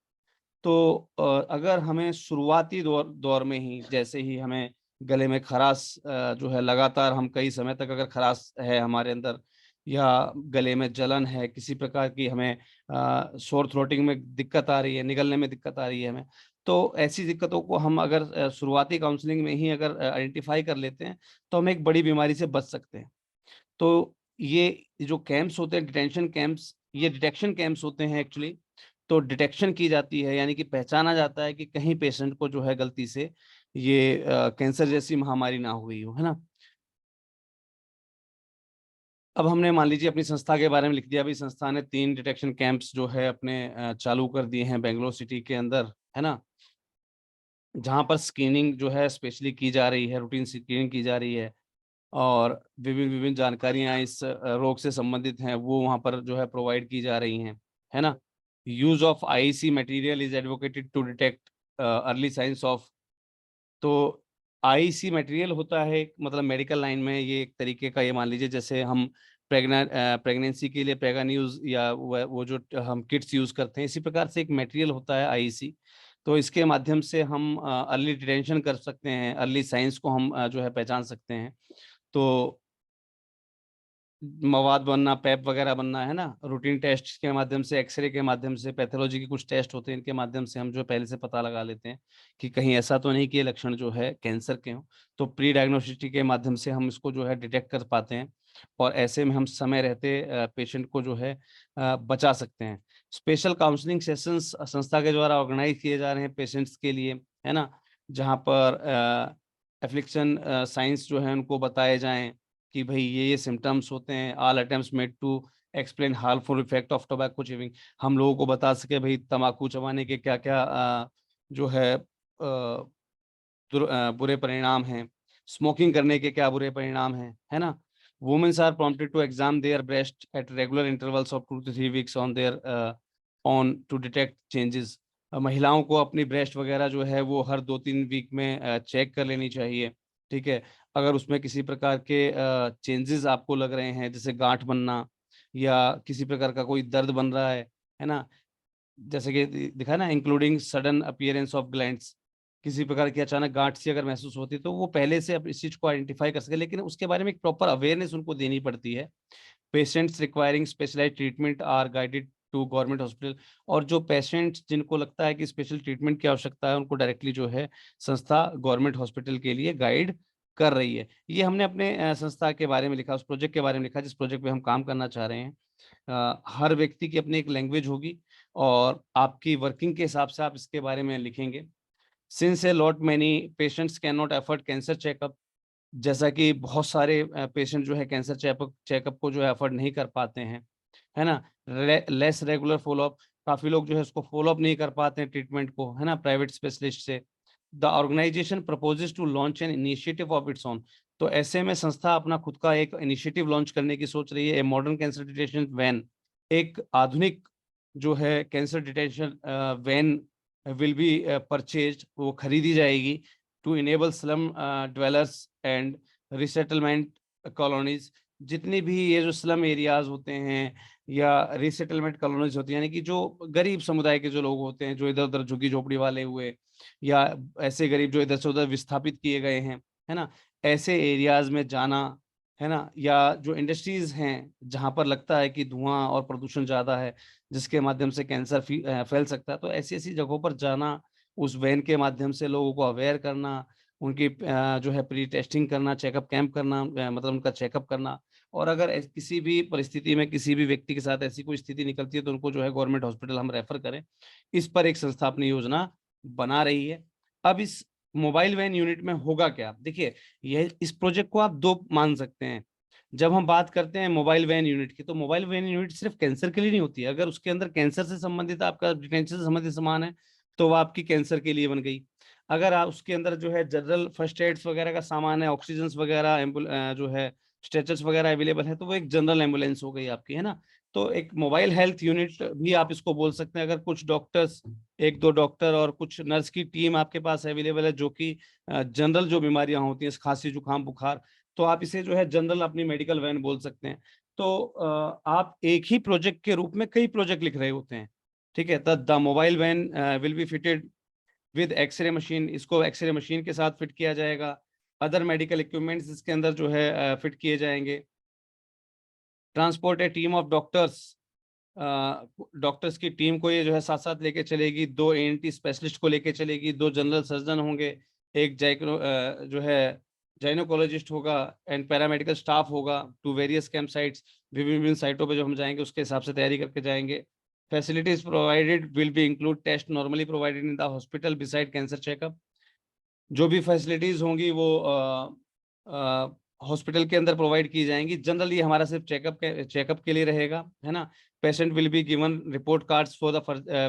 तो अगर हमें शुरुआती दौर में ही, जैसे ही हमें गले में खराश जो है, लगातार हम कई समय तक अगर खराश है हमारे अंदर, या गले में जलन है, किसी प्रकार की हमें शोर थ्रोटिंग में दिक्कत आ रही है, निगलने में दिक्कत आ रही है हमें, तो ऐसी दिक्कतों को हम अगर शुरुआती काउंसलिंग में ही अगर आइडेंटिफाई कर लेते हैं, तो हम एक बड़ी बीमारी से बच सकते हैं। तो ये जो कैंप्स होते हैं, डिटेंशन कैंप्स, ये डिटेक्शन कैंप्स होते हैं एक्चुअली। तो डिटेक्शन की जाती है, यानी कि पहचाना जाता है कि कहीं पेशेंट को जो है गलती से ये कैंसर जैसी महामारी ना हुई हो, है ना। अब हमने मान लीजिए अपनी संस्था के बारे में लिख दिया, अभी संस्था ने 3 डिटेक्शन कैंप्स जो है अपने चालू कर दिए हैं बेंगलोर सिटी के अंदर, है ना, जहाँ पर स्क्रीनिंग जो है स्पेशली की जा रही है, रूटीन स्क्रीनिंग की जा रही है, और विभिन्न विभिन्न जानकारियां इस रोग से संबंधित हैं वो वहाँ पर जो है प्रोवाइड की जा रही हैं, है ना। Use of IC material is advocated to detect early signs of. तो आईसी मटेरियल होता है, मतलब मेडिकल लाइन में ये एक तरीके का, ये मान लीजिए जैसे हम प्रेगनेंसी के लिए प्रेगा न्यूज या वो जो हम किट्स यूज करते हैं, इसी प्रकार से एक मटेरियल होता है आईसी। तो इसके माध्यम से हम अर्ली डिटेंशन कर सकते हैं, अर्ली साइंस को हम जो है पहचान सकते हैं। तो मवाद बनना, पैप वगैरह बनना, है ना, रूटीन टेस्ट के माध्यम से, एक्सरे के माध्यम से, पैथोलॉजी के कुछ टेस्ट होते हैं, इनके माध्यम से हम जो पहले से पता लगा लेते हैं कि कहीं ऐसा तो नहीं कि ये लक्षण जो है कैंसर के हों। तो प्री डायग्नोस्टिक के माध्यम से हम इसको जो है डिटेक्ट कर पाते हैं, और ऐसे में हम समय रहते पेशेंट को जो है बचा सकते हैं। स्पेशल काउंसलिंग सेशंस संस्था के द्वारा ऑर्गेनाइज किए जा रहे हैं पेशेंट्स के लिए, है ना, जहाँ पर एफ्लिक्शन साइंस जो है उनको बताए जाएं कि भाई ये सिम्टम्स होते हैं। All attempts made to explain harmful effect of tobacco chewing, हम लोगों को बता सके भाई तंबाकू चबाने के क्या क्या जो है बुरे परिणाम हैं, स्मोकिंग करने के क्या बुरे परिणाम हैं, है ना। Womens are prompted to exam their breast at regular intervals of 2 to 3 weeks on their on to detect changes. महिलाओं को अपनी ब्रेस्ट वगैरह जो है वो हर 2-3 वीक में चेक कर लेनी चाहिए, ठीक है। अगर उसमें किसी प्रकार के चेंजेस आपको लग रहे हैं, जैसे गांठ बनना या किसी प्रकार का कोई दर्द बन रहा है ना, जैसे कि दिखा ना, including sudden appearance of glands, किसी प्रकार की अचानक गांठ सी अगर महसूस होती है, तो वो पहले से अब इस चीज को आइडेंटिफाई कर सके, लेकिन उसके बारे में एक प्रॉपर अवेयरनेस उनको देनी पड़ती है। Patients requiring specialized treatment are guided to government hospital, और जो पेशेंट्स जिनको लगता है कि स्पेशल ट्रीटमेंट की आवश्यकता है उनको डायरेक्टली जो है संस्था गवर्नमेंट हॉस्पिटल के लिए गाइड कर रही है। ये हमने अपने संस्था के बारे में लिखा, उस प्रोजेक्ट के बारे में लिखा जिस प्रोजेक्ट पे हम काम करना चाह रहे हैं। हर व्यक्ति की अपनी एक लैंग्वेज होगी और आपकी वर्किंग के हिसाब से आप इसके बारे में लिखेंगे। Since A lot many patients can not afford cancer checkup, जैसा कि बहुत सारे पेशेंट जो है कैंसर चेकअप को जो है अफोर्ड नहीं कर पाते हैं, है ना। लेस रेगुलर फॉलोअप, काफी लोग जो है उसको फॉलोअप नहीं कर पाते हैं ट्रीटमेंट को, है ना, प्राइवेट स्पेशलिस्ट से। The organization proposes to launch an initiative of its own, तो ऐसे में संस्था अपना खुद का एक इनिशिएटिव लॉन्च करने की सोच रही है। A modern cancer detection van, एक आधुनिक जो है cancer detection van will be purchased, वो खरीदी जाएगी to enable slum dwellers and resettlement colonies, जितनी भी ये जो स्लम एरियाज होते हैं या रिसेटलमेंट कॉलोनीज होती हैं, यानी कि जो गरीब समुदाय के जो लोग होते हैं, जो इधर उधर झुग्गी झोपड़ी वाले हुए या ऐसे गरीब जो इधर से उधर विस्थापित किए गए हैं, है ना, ऐसे एरियाज में जाना, है ना, या जो इंडस्ट्रीज हैं जहाँ पर लगता है कि धुआं और प्रदूषण ज्यादा है जिसके माध्यम से कैंसर फैल सकता है, तो ऐसी ऐसी जगहों पर जाना, उस वैन के माध्यम से लोगों को अवेयर करना, उनकी जो है प्री टेस्टिंग करना, चेकअप कैंप करना, मतलब उनका चेकअप करना। और अगर किसी भी परिस्थिति में किसी भी व्यक्ति के साथ ऐसी कोई स्थिति निकलती है तो उनको जो है गवर्नमेंट हॉस्पिटल हम रेफर करें, इस पर एक संस्था अपनी योजना बना रही है। अब इस मोबाइल वैन यूनिट में होगा क्या, देखिए यह इस प्रोजेक्ट को आप दो मान सकते हैं। जब हम बात करते हैं मोबाइल वैन यूनिट की, तो मोबाइल वैन यूनिट सिर्फ कैंसर के लिए नहीं होती है। अगर उसके अंदर कैंसर से संबंधित आपका डिटेंशन से संबंधित सामान है तो वो आपकी कैंसर के लिए बन गई। अगर आप उसके अंदर जो है जनरल फर्स्ट एड्स वगैरह का सामान है, ऑक्सीजन वगैरह जो है स्ट्रेचर्स वगैरह अवेलेबल है, तो वो एक जनरल एम्बुलेंस हो गई आपकी, है ना। तो एक मोबाइल हेल्थ यूनिट भी आप इसको बोल सकते हैं। अगर कुछ डॉक्टर्स, एक दो डॉक्टर और कुछ नर्स की टीम आपके पास अवेलेबल है जो कि जनरल जो बीमारियां होती हैं, खांसी जुकाम बुखार, तो आप इसे जो है जनरल अपनी मेडिकल वैन बोल सकते हैं। तो आप एक ही प्रोजेक्ट के रूप में कई प्रोजेक्ट लिख रहे होते हैं, ठीक है। The mobile van will be fitted with x ray machine, इसको एक्सरे मशीन के साथ फिट किया जाएगा। अदर मेडिकल इक्विपमेंट्स इसके अंदर जो है फिट किए जाएंगे। Transport A team of doctors, doctors की टीम को ये जो है साथ साथ लेके चलेगी। 2 ANT स्पेशलिस्ट को लेके चलेगी, 2 जनरल सर्जन होंगे, एक जो है जाइनोकोलॉजिस्ट होगा एंड पैरामेडिकल स्टाफ होगा टू वेरियस कैंप साइट्स, विभिन्न साइटों पे जो हम जाएंगे उसके हिसाब से तैयारी करके जाएंगे। Facilities provided will be include test normally provided in the hospital beside cancer checkup, जो भी फैसिलिटीज होंगी वो हॉस्पिटल के अंदर प्रोवाइड की जाएंगी। जनरली हमारा सिर्फ चेकअप के लिए रहेगा, है ना। Patient will be given report cards for the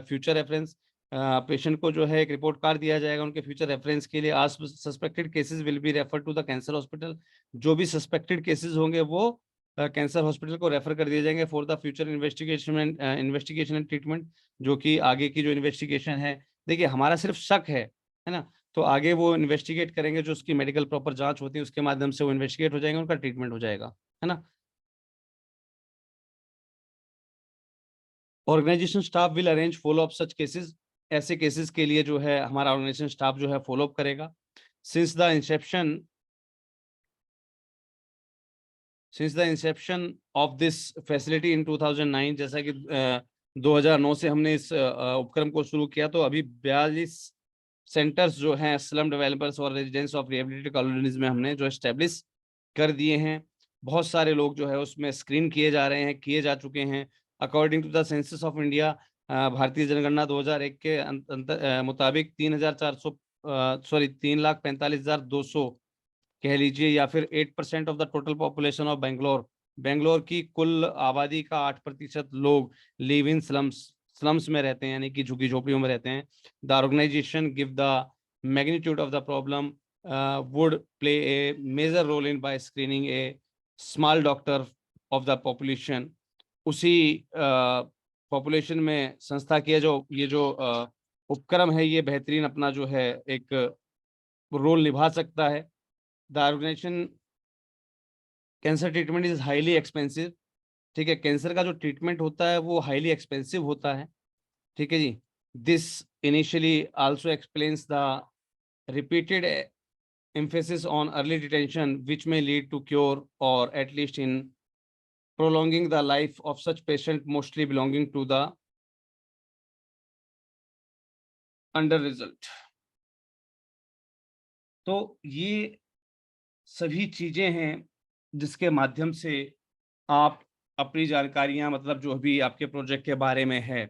future reference, patient को जो है एक रिपोर्ट कार्ड दिया जाएगा उनके फ्यूचर रेफरेंस के लिए। आज suspected cases will be refer to the cancer hospital, जो भी सस्पेक्टेड केसेस होंगे वो कैंसर हॉस्पिटल को रेफर कर दिए जाएंगे for the future investigation and treatment, जो कि आगे की जो इन्वेस्टिगेशन है। देखिए हमारा सिर्फ शक है ना, तो आगे वो इन्वेस्टिगेट करेंगे, जो उसकी मेडिकल प्रॉपर जांच होती है उसके माध्यम से वो इन्वेस्टिगेट हो जाएंगे, उनका ट्रीटमेंट हो जाएगा, है ना। Organisation staff will arrange follow up such cases, ऐसे केसेस के लिए जो है हमारा ऑर्गेनाइजेशन स्टाफ जो है फॉलो अप करेगा। Since the inception of this facility in 2009, जैसा कि 2009 से हमने इस उपक्रम को शुरू किया, तो अभी 42 सेंटर्स जो हैं स्लम डेवलपर्स और रेजिडेंस ऑफ रिहेबिलिटेटेड कॉलोनीज में हमने जो एस्टेब्लिश कर दिए हैं। बहुत सारे लोग जो है उसमें स्क्रीन किए जा रहे हैं, किए जा चुके हैं। According to the census of India, भारतीय जनगणना 2001 के मुताबिक 3,45,200 कह लीजिए, या फिर 8% of the total population of Bangalore की कुल आबादी का 8% लोग लिव इन स्लम्स में रहते हैं, यानी कि झुग्गी झोपड़ियों में रहते हैं। The organisation give the magnitude of the problem would play a major role in by screening a small doctor of the population. उसी पॉपुलेशन में संस्था की ये जो उपक्रम है, ये बेहतरीन अपना जो है एक रोल निभा सकता है। The organisation cancer treatment is highly expensive, ठीक है, कैंसर का जो ट्रीटमेंट होता है वो हाईली एक्सपेंसिव होता है, ठीक है जी। This initially also explains the repeated emphasis on early detection which may lead to cure or at least in prolonging the life of such patient mostly belonging to the under result। तो ये सभी चीजें हैं जिसके माध्यम से आप अपनी जानकारियां, मतलब जो भी आपके प्रोजेक्ट के बारे में है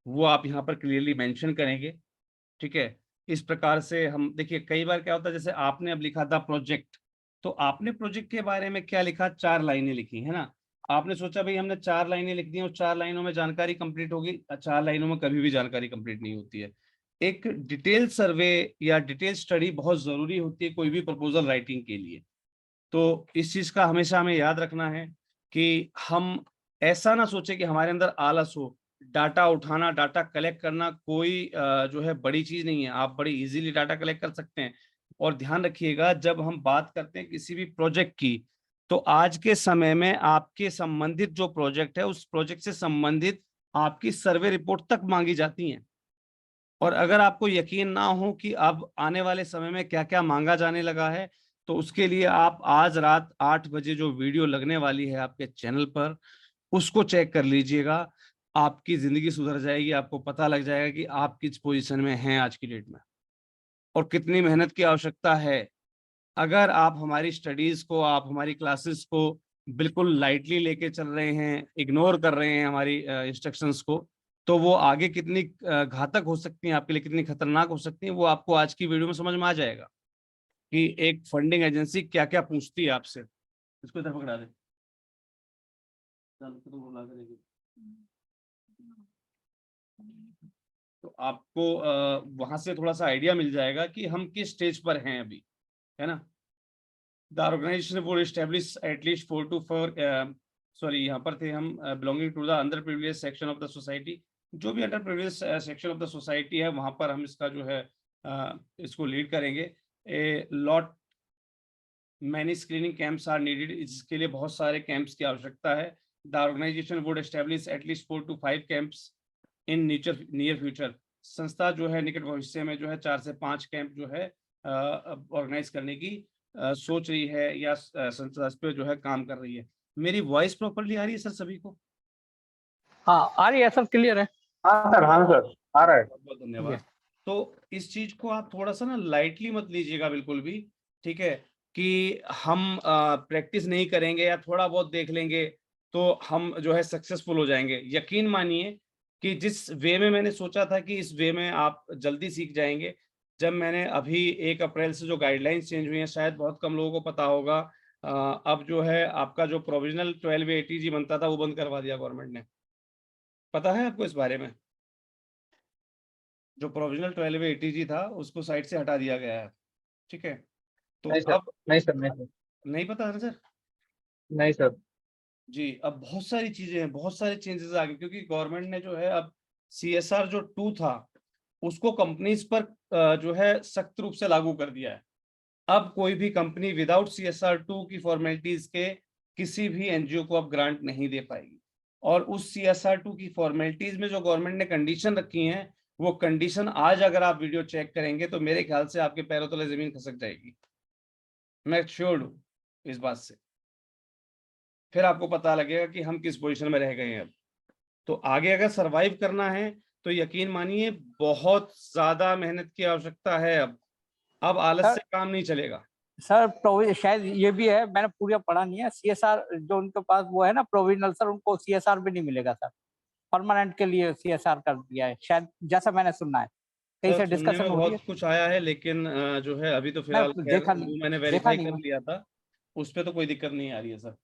वो आप यहाँ पर क्लियरली मेंशन करेंगे। ठीक है, इस प्रकार से हम देखिए, कई बार क्या होता है, जैसे आपने अब लिखा था प्रोजेक्ट, तो आपने प्रोजेक्ट के बारे में क्या लिखा, 4 लाइनें लिखी है ना। आपने सोचा भाई हमने 4 लाइनें लिख दी और 4 लाइनों में जानकारी कंप्लीट होगी। 4 लाइनों में कभी भी जानकारी कंप्लीट नहीं होती है। एक डिटेल सर्वे या डिटेल स्टडी बहुत जरूरी होती है कोई भी प्रपोजल राइटिंग के लिए। तो इस चीज का हमेशा हमें याद रखना है कि हम ऐसा ना सोचे कि हमारे अंदर आलस हो। डाटा उठाना, डाटा कलेक्ट करना कोई जो है बड़ी चीज नहीं है। आप बड़ी इजीली डाटा कलेक्ट कर सकते हैं। और ध्यान रखिएगा, जब हम बात करते हैं किसी भी प्रोजेक्ट की, तो आज के समय में आपके संबंधित जो प्रोजेक्ट है उस प्रोजेक्ट से संबंधित आपकी सर्वे रिपोर्ट तक मांगी जाती हैं। और अगर आपको यकीन ना हो कि अब आने वाले समय में क्या क्या मांगा जाने लगा है, तो उसके लिए आप आज रात 8 बजे जो वीडियो लगने वाली है आपके चैनल पर, उसको चेक कर लीजिएगा। आपकी जिंदगी सुधर जाएगी। आपको पता लग जाएगा कि आप किस पोजीशन में हैं आज की डेट में और कितनी मेहनत की आवश्यकता है। अगर आप हमारी स्टडीज को, आप हमारी क्लासेस को बिल्कुल लाइटली लेके चल रहे हैं, इग्नोर कर रहे हैं हमारी इंस्ट्रक्शंस को, तो वो आगे कितनी घातक हो सकती हैं आपके लिए, कितनी खतरनाक हो सकती हैं, वो आपको आज की वीडियो में समझ में आ जाएगा कि एक फंडिंग एजेंसी क्या क्या पूछती है आपसे। इसको इधर पकड़ा दे। तो आपको वहां से थोड़ा सा आइडिया मिल जाएगा कि हम किस स्टेज पर हैं अभी, है ना। The organisation would establish at least 4 to 4 sorry यहाँ पर थे हम, belonging to the under privilege section of the society. जो भी under privilege section of the society है वहां पर हम इसका जो है इसको लीड करेंगे। A lot many screening camps are needed. इसके लिए बहुत सारे कैंप्स की आवश्यकता है। The organisation would establish at least 4 to 5 camps in near future. संस्था जो है निकट भविष्य में जो है 4 से 5 कैंप जो है ऑर्गेनाइज करने की सोच रही है या संस्था इस पे जो है काम कर रही है। मेरी वॉइस प्रॉपर्ली आ रही है सर सभी को? हाँ आ रही है, सब क्लियर है। हाँ सर आ रहा है। बहुत बहुत धन्यवाद। तो इस चीज को आप थोड़ा सा ना लाइटली मत लीजिएगा बिल्कुल भी। ठीक है, कि हम प्रैक्टिस नहीं करेंगे या थोड़ा बहुत देख लेंगे तो हम जो है सक्सेसफुल हो जाएंगे। यकीन मानिए कि जिस वे में मैंने सोचा था कि इस वे में आप जल्दी सीख जाएंगे, जब मैंने अभी 1 अप्रैल से जो गाइडलाइंस चेंज हुई हैं, शायद बहुत कम लोगों को पता होगा, अब जो है आपका जो प्रोविजनल 12 ATG बनता था वो बंद करवा दिया गवर्नमेंट ने। पता है आपको इस बारे में? जो प्रोविजनल 12 ATG था उसको साइड से हटा दिया गया है। ठीक है, तो नहीं सर, अब नहीं सर, नहीं सर, नहीं पता है सर नहीं सर। जी। अब बहुत सारी चीजें हैं, बहुत सारे चेंजेस आ गए क्योंकि गवर्नमेंट ने जो है अब CSR जो 2 था उसको कंपनीज पर जो है सख्त रूप से लागू कर दिया है। अब कोई भी कंपनी विदाउट CSR 2 की फॉर्मेलिटीज के किसी भी NGO को अब ग्रांट नहीं दे पाएगी। और उस CSR 2 की फॉर्मेलिटीज में जो गवर्नमेंट ने कंडीशन रखी हैं, वो कंडीशन आज अगर आप वीडियो चेक करेंगे तो मेरे ख्याल से आपके पैरों तले जमीन खसक जाएगी। मैं श्योर हूँ इस बात से। फिर आपको पता लगेगा कि हम किस पोजीशन में रह गए हैं अब। तो आगे अगर सरवाइव करना है तो यकीन मानिए बहुत ज्यादा मेहनत की आवश्यकता है। अब आलस से काम नहीं चलेगा सर शायद ये भी है, मैंने पूरा पढ़ा नहीं है। CSR जो उनके पास वो है ना प्रोविजनल, सर उनको CSR भी नहीं मिलेगा सर। परमानेंट के लिए CSR कर दिया है शायद, जैसा मैंने सुना है। कहीं से डिस्कशन हो रही है। बहुत कुछ आया है लेकिन जो है अभी तो फिलहाल देखा नहीं, मैंने वेरीफाई कर लिया था, उस पे तो कोई दिक्कत नहीं आ रही है सर।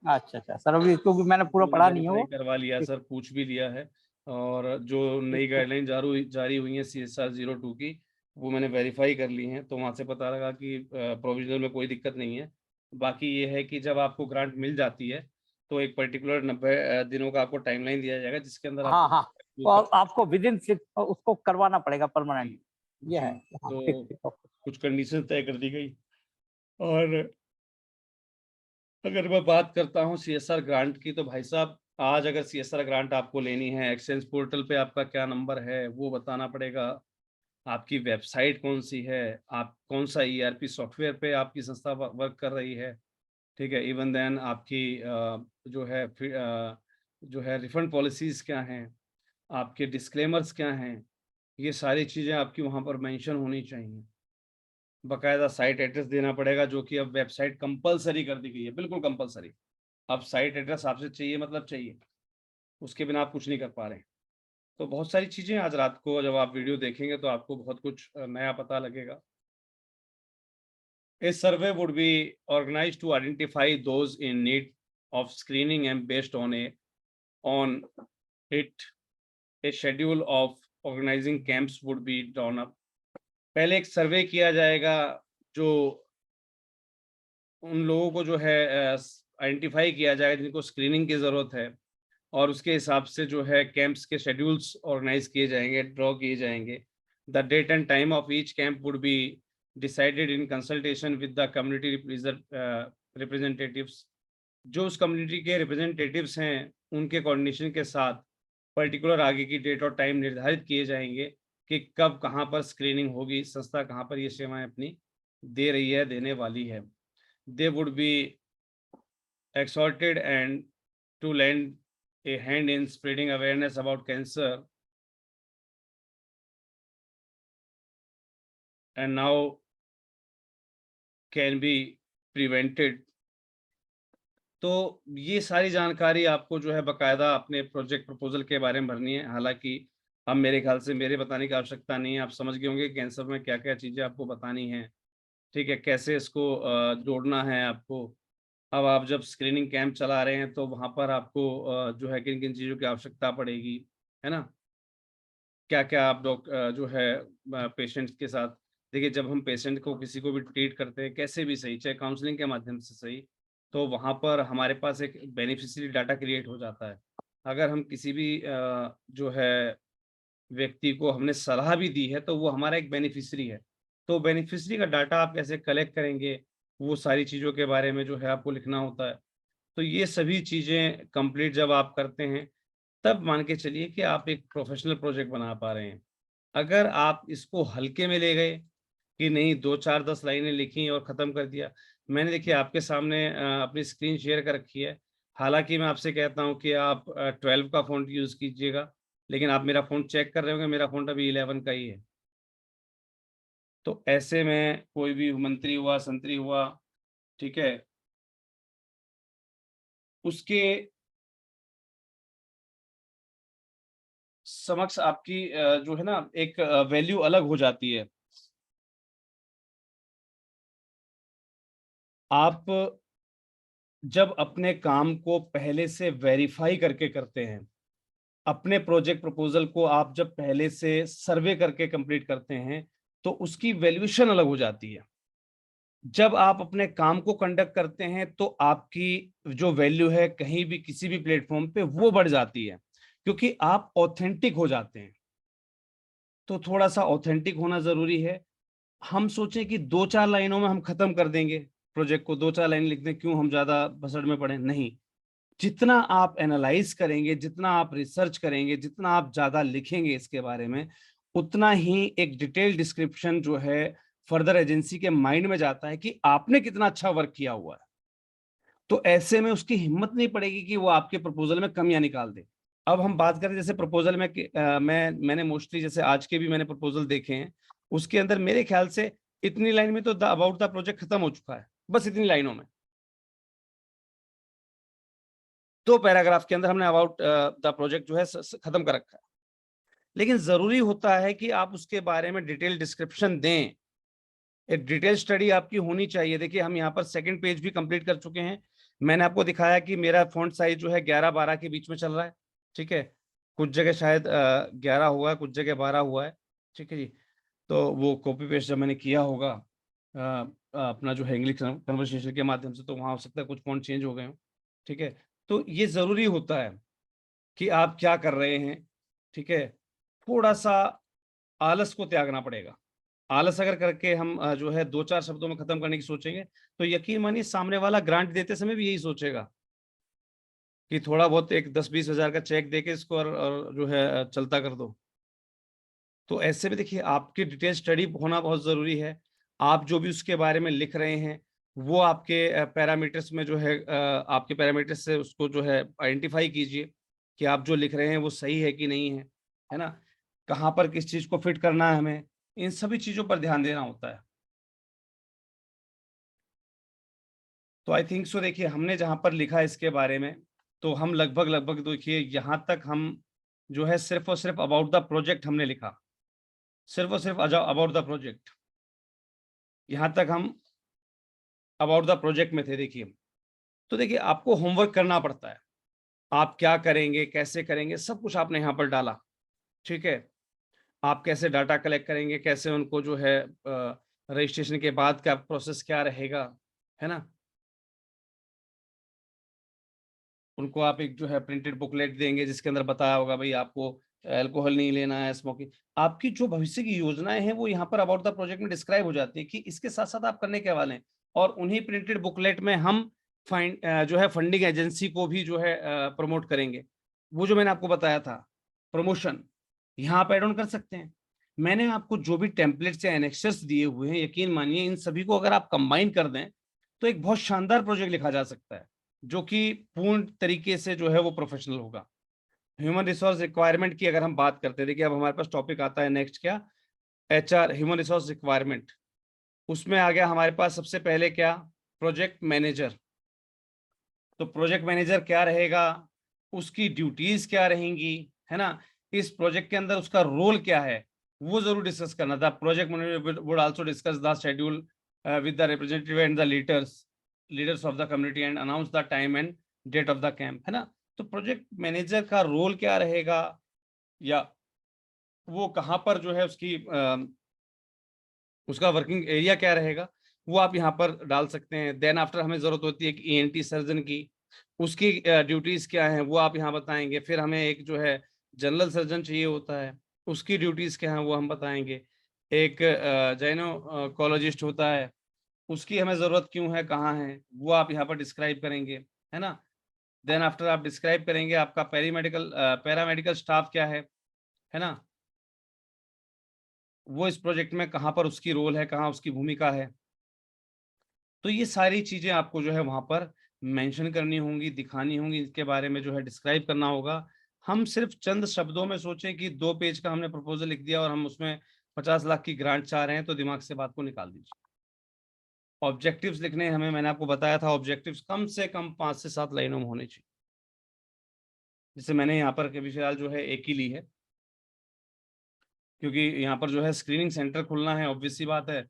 अच्छा सर, अभी क्योंकि मैंने पूरा पढ़ा नहीं है वो। करवा लिया सर, पूछ भी लिया है। और जो नई गाइडलाइन जारी हुई है CSR 02 की, वो मैंने वेरीफाई कर ली है, तो वहां से पता लगा कि प्रोविजनल में कोई दिक्कत नहीं है। बाकी ये है कि जब आपको ग्रांट मिल जाती है तो एक पर्टिकुलर 90 दिनों का आपको टाइमलाइन दिया जाएगा जिसके अंदर हाँ और आपको विदिन उसको करवाना पड़ेगा परमानेंट। ये है तो कुछ कंडीशन तय कर दी गई। और अगर मैं बात करता हूँ CSR ग्रांट की, तो भाई साहब आज अगर CSR ग्रांट आपको लेनी है, एक्सचेंज पोर्टल पे आपका क्या नंबर है वो बताना पड़ेगा, आपकी वेबसाइट कौन सी है, आप कौन सा ERP सॉफ्टवेयर पे आपकी संस्था वर्क कर रही है, ठीक है। इवन देन आपकी जो है रिफंड पॉलिसीज़ क्या हैं, आपके डिस्क्लेमर्स क्या हैं, ये सारी चीज़ें आपकी वहाँ पर मेंशन होनी चाहिए। बाकायदा साइट एड्रेस देना पड़ेगा, जो कि अब वेबसाइट कंपलसरी कर दी गई है, बिल्कुल कंपलसरी। अब साइट एड्रेस आपसे चाहिए मतलब चाहिए, उसके बिना आप कुछ नहीं कर पा रहे हैं। तो बहुत सारी चीज़ें आज रात को जब आप वीडियो देखेंगे तो आपको बहुत कुछ नया पता लगेगा। A survey would be organized to identify those in need of screening, and based on it, a schedule of organizing camps would be drawn up. पहले एक सर्वे किया जाएगा जो उन लोगों को जो है आइडेंटिफाई किया जाएगा जिनको स्क्रीनिंग की ज़रूरत है, और उसके हिसाब से जो है कैंप्स के शेड्यूल्स ऑर्गेनाइज किए जाएंगे, ड्रॉ किए जाएंगे। The date and time of each camp would be decided in consultation with the community representatives. जो उस कम्युनिटी के रिप्रेजेंटेटिव्स हैं उनके कोऑर्डिनेशन के साथ पर्टिकुलर आगे की डेट और टाइम निर्धारित किए जाएंगे कि कब कहाँ पर स्क्रीनिंग होगी, संस्था कहाँ पर ये सेवाएं अपनी दे रही है, देने वाली है। They would be exhorted and to lend a hand in spreading awareness about cancer, and now can be prevented। तो ये सारी जानकारी आपको जो है बाकायदा अपने प्रोजेक्ट प्रपोजल के बारे में भरनी है। हालांकि अब मेरे ख्याल से मेरे बताने की आवश्यकता नहीं है, आप समझ गए होंगे कैंसर में क्या क्या चीज़ें आपको बतानी है, ठीक है, कैसे इसको जोड़ना है आपको। अब आप जब स्क्रीनिंग कैंप चला रहे हैं तो वहाँ पर आपको जो है किन किन चीज़ों की आवश्यकता पड़ेगी, है ना, क्या क्या आप जो है पेशेंट्स के साथ। देखिए, जब हम पेशेंट को किसी को भी ट्रीट करते हैं कैसे भी सही, चाहे काउंसलिंग के माध्यम से सही, तो वहाँ पर हमारे पास एक बेनिफिशियरी डाटा क्रिएट हो जाता है। अगर हम किसी भी जो है व्यक्ति को हमने सलाह भी दी है तो वो हमारा एक बेनिफिशियरी है। तो बेनिफिशियरी का डाटा आप कैसे कलेक्ट करेंगे, वो सारी चीज़ों के बारे में जो है आपको लिखना होता है। तो ये सभी चीज़ें कंप्लीट जब आप करते हैं तब मान के चलिए कि आप एक प्रोफेशनल प्रोजेक्ट बना पा रहे हैं। अगर आप इसको हल्के में ले गए कि नहीं 2 4 10 लाइनें लिखी और ख़त्म कर दिया। मैंने देखिए आपके सामने अपनी स्क्रीन शेयर कर रखी है। हालाँकि मैं आपसे कहता हूँ कि आप 12 का फ़ॉन्ट यूज़ कीजिएगा, लेकिन आप मेरा फ़ॉन्ट चेक कर रहे होंगे, मेरा फ़ॉन्ट अभी 11 का ही है। तो ऐसे में कोई भी मंत्री हुआ, संतरी हुआ, ठीक है, उसके समक्ष आपकी जो है ना एक वैल्यू अलग हो जाती है। आप जब अपने काम को पहले से वेरीफाई करके करते हैं, अपने प्रोजेक्ट प्रपोजल को आप जब पहले से सर्वे करके कंप्लीट करते हैं, तो उसकी वैल्यूएशन अलग हो जाती है। जब आप अपने काम को कंडक्ट करते हैं तो आपकी जो वैल्यू है कहीं भी किसी भी प्लेटफॉर्म पे वो बढ़ जाती है, क्योंकि आप ऑथेंटिक हो जाते हैं। तो थोड़ा सा ऑथेंटिक होना जरूरी है। हम सोचें कि 2 4 लाइनों में हम खत्म कर देंगे प्रोजेक्ट को, 2 4 लाइन लिख दें, क्यों हम ज्यादा भसड़ में पड़े, नहीं। जितना आप एनालाइज करेंगे, जितना आप रिसर्च करेंगे, जितना आप ज्यादा लिखेंगे इसके बारे में, उतना ही एक डिटेल डिस्क्रिप्शन जो है फर्दर एजेंसी के माइंड में जाता है कि आपने कितना अच्छा वर्क किया हुआ है। तो ऐसे में उसकी हिम्मत नहीं पड़ेगी कि वो आपके प्रपोजल में कमियां निकाल दे। अब हम बात करें जैसे प्रपोजल में मैंने मोस्टली जैसे आज के भी मैंने प्रपोजल देखे हैं, उसके अंदर मेरे ख्याल से इतनी लाइन में तो अबाउट द प्रोजेक्ट खत्म हो चुका है, बस इतनी लाइनों में। 2 पैराग्राफ के अंदर हमने अबाउट द प्रोजेक्ट जो है खत्म कर रखा है। लेकिन जरूरी होता है कि आप उसके बारे में डिटेल डिस्क्रिप्शन दें, एक डिटेल स्टडी आपकी होनी चाहिए। देखिए, हम यहाँ पर सेकंड पेज भी कंप्लीट कर चुके हैं। मैंने आपको दिखाया कि मेरा फॉन्ट साइज जो है 11-12 के बीच में चल रहा है, ठीक है। कुछ जगह शायद 11 हुआ है, कुछ जगह 12 हुआ है, ठीक है जी। तो वो कॉपी पेस्ट जब मैंने किया होगा अपना जो है इंग्लिश कन्वर्सेशन के माध्यम से, तो वहाँ हो सकता है कुछ फॉन्ट चेंज हो गए हो, ठीक है। तो ये जरूरी होता है कि आप क्या कर रहे हैं, ठीक है। थोड़ा सा आलस को त्यागना पड़ेगा। आलस अगर करके हम जो है 2 4 शब्दों में खत्म करने की सोचेंगे तो यकीन मानिए सामने वाला ग्रांट देते समय भी यही सोचेगा कि थोड़ा बहुत एक 10-20 हजार का चेक देके इसको और जो है चलता कर दो। तो ऐसे में देखिए आपकी डिटेल स्टडी होना बहुत जरूरी है। आप जो भी उसके बारे में लिख रहे हैं वो आपके पैरामीटर्स में जो है आपके पैरामीटर्स से उसको जो है आइडेंटिफाई कीजिए कि आप जो लिख रहे हैं वो सही है कि नहीं है ना, कहाँ पर किस चीज को फिट करना है, हमें इन सभी चीजों पर ध्यान देना होता है। तो आई थिंक सो देखिए हमने जहां पर लिखा इसके बारे में, तो हम लगभग देखिए यहां तक हम जो है सिर्फ और सिर्फ अबाउट द प्रोजेक्ट हमने लिखा, सिर्फ और सिर्फ अबाउट द प्रोजेक्ट, यहां तक हम अबाउट द प्रोजेक्ट में थे। देखिए तो देखिए आपको होमवर्क करना पड़ता है, आप क्या करेंगे, कैसे करेंगे, सब कुछ आपने यहाँ पर डाला, ठीक है। आप कैसे डाटा कलेक्ट करेंगे, कैसे उनको जो है रजिस्ट्रेशन के बाद का प्रोसेस क्या रहेगा, है ना, उनको आप एक जो है प्रिंटेड बुकलेट देंगे जिसके अंदर बताया होगा भाई आपको अल्कोहल नहीं लेना है, स्मोकिंग, आपकी जो भविष्य की योजनाएं हैं वो यहाँ पर अबाउट द प्रोजेक्ट में डिस्क्राइब हो जाती है कि इसके साथ साथ आप करने के वाले हैं। और उन्हीं प्रिंटेड बुकलेट में हम जो है फंडिंग एजेंसी को भी जो है प्रमोट करेंगे। वो जो मैंने आपको बताया था प्रमोशन, यहाँ आप एड ऑन कर सकते हैं। मैंने आपको जो भी टेम्पलेट्स या एनेक्सर्स दिए हुए हैं, यकीन मानिए इन सभी को अगर आप कंबाइन कर दें तो एक बहुत शानदार प्रोजेक्ट लिखा जा सकता है जो कि पूर्ण तरीके से जो है वो प्रोफेशनल होगा। ह्यूमन रिसोर्स रिक्वायरमेंट की अगर हम बात करते हैं, देखिए अब हमारे पास टॉपिक आता है नेक्स्ट क्या, HR ह्यूमन रिसोर्स रिक्वायरमेंट। उसमें आ गया हमारे पास सबसे पहले क्या, प्रोजेक्ट मैनेजर। तो प्रोजेक्ट मैनेजर क्या रहेगा, उसकी ड्यूटीज क्या रहेंगी, है ना, इस प्रोजेक्ट के अंदर उसका रोल क्या है वो जरूर डिस्कस करना था। Project manager would also discuss the schedule with the representative and the leaders of the community and announce the time and date of the camp, है ना। तो प्रोजेक्ट मैनेजर का रोल क्या रहेगा, या वो कहाँ पर जो है उसका वर्किंग एरिया क्या रहेगा, वो आप यहाँ पर डाल सकते हैं। देन आफ्टर हमें जरूरत होती है कि ENT सर्जन की, उसकी ड्यूटीज क्या हैं वो आप यहाँ बताएंगे। फिर हमें एक जो है जनरल सर्जन चाहिए होता है, उसकी ड्यूटीज क्या हैं वो हम बताएंगे। एक जाइनोकोलॉजिस्ट होता है, उसकी हमें जरूरत क्यों है, कहाँ है, वो आप यहाँ पर डिस्क्राइब करेंगे, है ना। देन आफ्टर आप डिस्क्राइब करेंगे आपका पैरामेडिकल स्टाफ क्या है ना, वो इस प्रोजेक्ट में कहाँ पर उसकी रोल है, कहाँ उसकी भूमिका है। तो ये सारी चीजें आपको जो है वहां पर मेंशन करनी होंगी, दिखानी होंगी, इसके बारे में जो है डिस्क्राइब करना होगा। हम सिर्फ चंद शब्दों में सोचें कि 2 पेज का हमने प्रपोजल लिख दिया और हम उसमें 50 लाख की ग्रांट चाह रहे हैं, तो दिमाग से बात को निकाल दीजिए। ऑब्जेक्टिव्स लिखने हमें, मैंने आपको बताया था ऑब्जेक्टिव्स कम से कम 5 से 7 लाइनों में होने चाहिए। जैसे मैंने यहाँ पर अभी फिलहाल जो है एक ही ली है, क्योंकि यहाँ पर जो है स्क्रीनिंग सेंटर खुलना है, ऑब्वियस सी बात है,